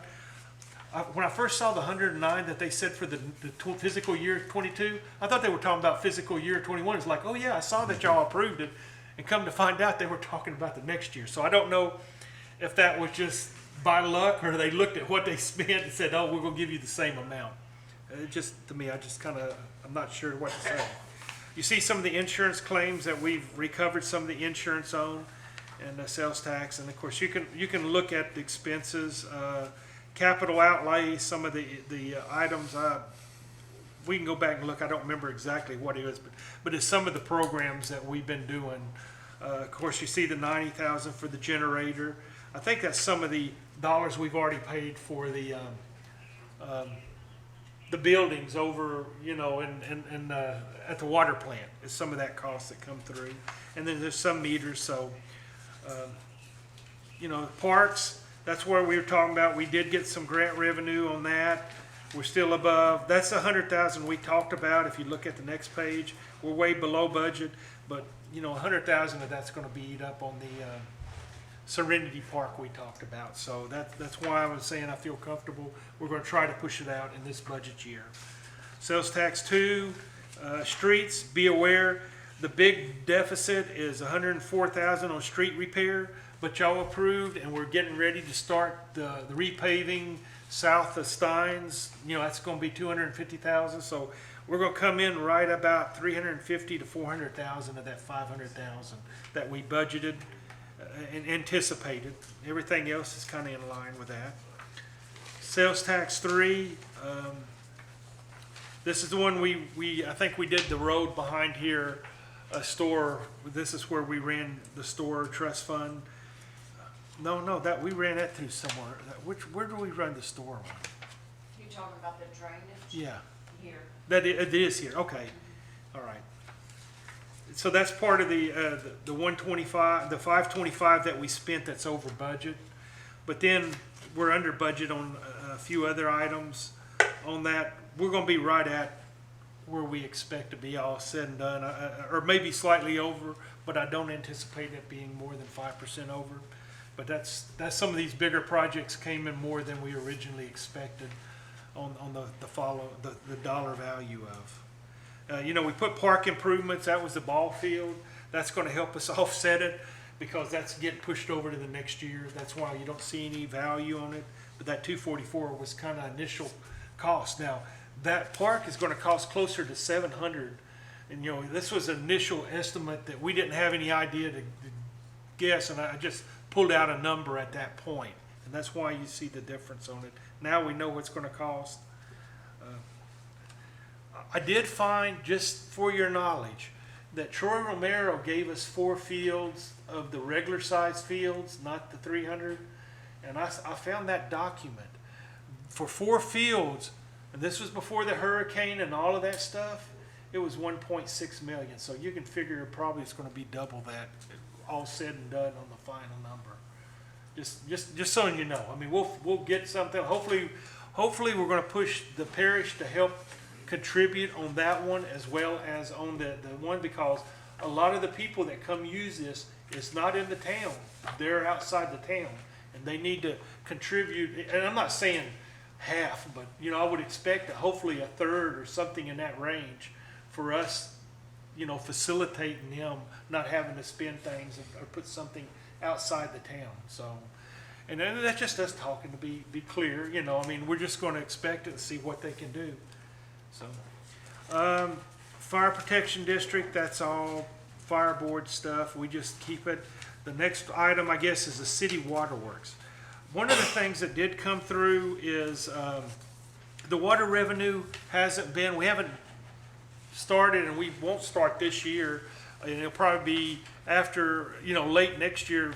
When I first saw the 109 that they said for the fiscal year 22, I thought they were talking about fiscal year 21. It's like, oh yeah, I saw that y'all approved it, and come to find out they were talking about the next year. So I don't know if that was just by luck or they looked at what they spent and said, oh, we're gonna give you the same amount. It just, to me, I'm not sure what to say. You see some of the insurance claims that we've recovered some of the insurance on and the sales tax, and of course you can look at the expenses, capital outlay, some of the items. We can go back and look. I don't remember exactly what it is, but it's some of the programs that we've been doing. Of course, you see the 90,000 for the generator. I think that's some of the dollars we've already paid for the buildings over, at the water plant. Is some of that cost that come through, and then there's some meters. So, parks. That's where we were talking about. We did get some grant revenue on that. We're still above. That's 100,000 we talked about. If you look at the next page, we're way below budget, but 100,000 of that's going to be eat up on the Serenity Park we talked about. So that's why I was saying I feel comfortable. We're going to try to push it out in this budget year. Sales tax 2, streets. Be aware, the big deficit is 104,000 on street repair, but y'all approved, and we're getting ready to start the repaving south of Steins. That's going to be 250,000. So we're going to come in right about 350 to 400,000 of that 500,000 that we budgeted and anticipated. Everything else is kind of in line with that. Sales tax 3. This is the one I think we did the road behind here, a store. This is where we ran the store trust fund. No, that we ran that through somewhere. Where do we run the store on? You talking about the drainage? Yeah, Here. that it is here. Okay, all right. So that's part of the 125, the 525 that we spent that's over budget. But then we're under budget on a few other items on that. We're going to be right at where we expect to be all said and done, or maybe slightly over, but I don't anticipate it being more than 5% over. But that's some of these bigger projects came in more than we originally expected on the dollar value of. We put park improvements. That was the ball field. That's going to help us offset it because that's getting pushed over to the next year. That's why you don't see any value on it. But that 244 was kind of initial cost. Now that park is going to cost closer to 700. And this was an initial estimate that we didn't have any idea to guess, and I just pulled out a number at that point, and that's why you see the difference on it. Now we know what's going to cost. I did find, just for your knowledge, that Troy Romero gave us 4 fields of the regular size fields, not the 300, and I found that document. For 4 fields, and this was before the hurricane and all of that stuff, it was 1.6 million. So you can figure probably it's going to be double that, all said and done on the final number. Just so you know. I mean, we'll get something. Hopefully we're going to push the parish to help contribute on that one as well as on the one, because a lot of the people that come use this is not in the town. They're outside the town, and they need to contribute. And I'm not saying half, but I would expect that hopefully a third or something in that range for us, facilitating them not having to spend things or put something outside the town. So, and then that's just us talking to be clear. We're just going to expect it and see what they can do. So, fire protection district, that's all fire board stuff. We just keep it. The next item, I guess, is the city waterworks. One of the things that did come through is the water revenue we haven't started, and we won't start this year. And it'll probably be after, late next year,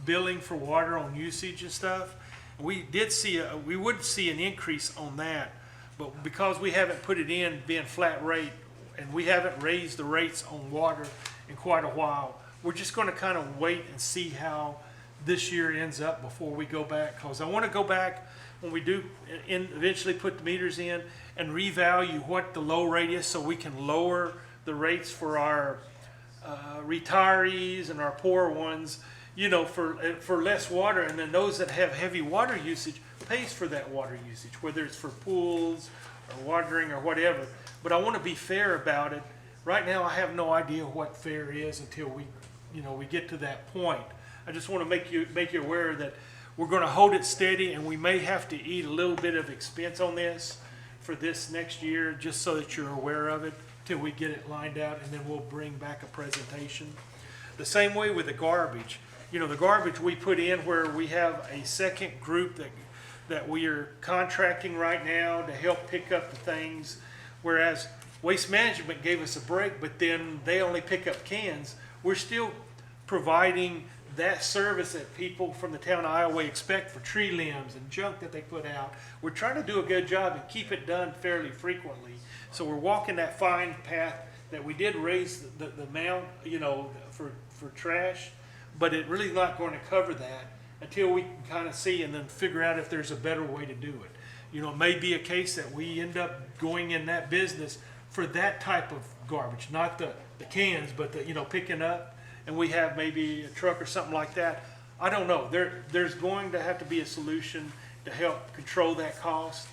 billing for water on usage and stuff. We would see an increase on that, but because we haven't put it in being flat rate, and we haven't raised the rates on water in quite a while, we're just going to kind of wait and see how this year ends up before we go back. Because I want to go back when we do eventually put the meters in and revalue what the low rate is, so we can lower the rates for our retirees and our poor ones, you know, for less water, and then those that have heavy water usage pays for that water usage, whether it's for pools or watering or whatever. But I want to be fair about it. Right now, I have no idea what fair is until we, you know, we get to that point. I just want to make you aware that we're going to hold it steady, and we may have to eat a little bit of expense on this for this next year, just so that you're aware of it, till we get it lined out, and then we'll bring back a presentation. The same way with the garbage. You know, the garbage we put in, where we have a second group that we are contracting right now to help pick up the things, whereas Waste Management gave us a break, but then they only pick up cans. We're still providing that service that people from the town of Iowa expect for tree limbs and junk that they put out. We're trying to do a good job and keep it done fairly frequently. So we're walking that fine path that we did raise the amount, you know, for trash, but it really not going to cover that until we can kind of see and then figure out if there's a better way to do it. You know, it may be a case that we end up going in that business for that type of garbage, not the cans, but the, you know, picking up, and we have maybe a truck or something like that. I don't know. There's going to have to be a solution to help control that cost.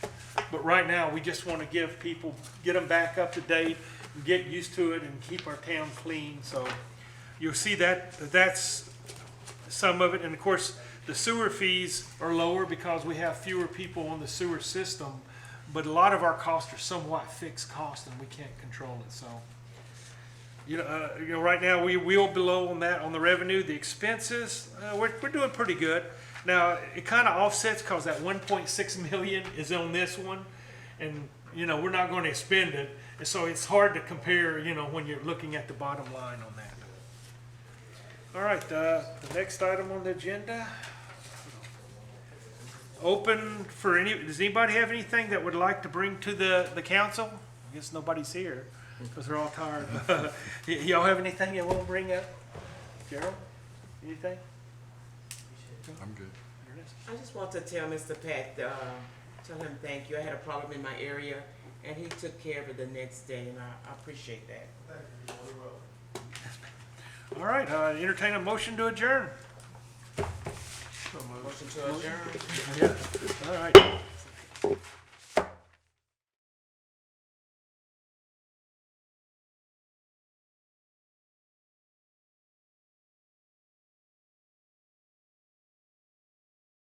But right now, we just want to give people, get them back up to date, and get used to it, and keep our town clean. So you'll see that's some of it. And of course, the sewer fees are lower because we have fewer people on the sewer system. But a lot of our costs are somewhat fixed costs, and we can't control it. So, you know, right now we will below on that on the revenue. The expenses, we're doing pretty good. Now it kind of offsets because that 1.6 million is on this one, and you know we're not going to spend it, and so it's hard to compare. You know, when you're looking at the bottom line on that. All right, the next item on the agenda. Open for any, does anybody have anything that would like to bring to the council? I guess nobody's here because they're all tired. Y'all have anything you want to bring up? Gerald, anything? I'm good. I just want to tell Mr. Pat, tell him thank you. I had a problem in my area, and he took care of it the next day, and I appreciate that. All right, entertain a motion to adjourn. Motion to adjourn. Yeah, all right.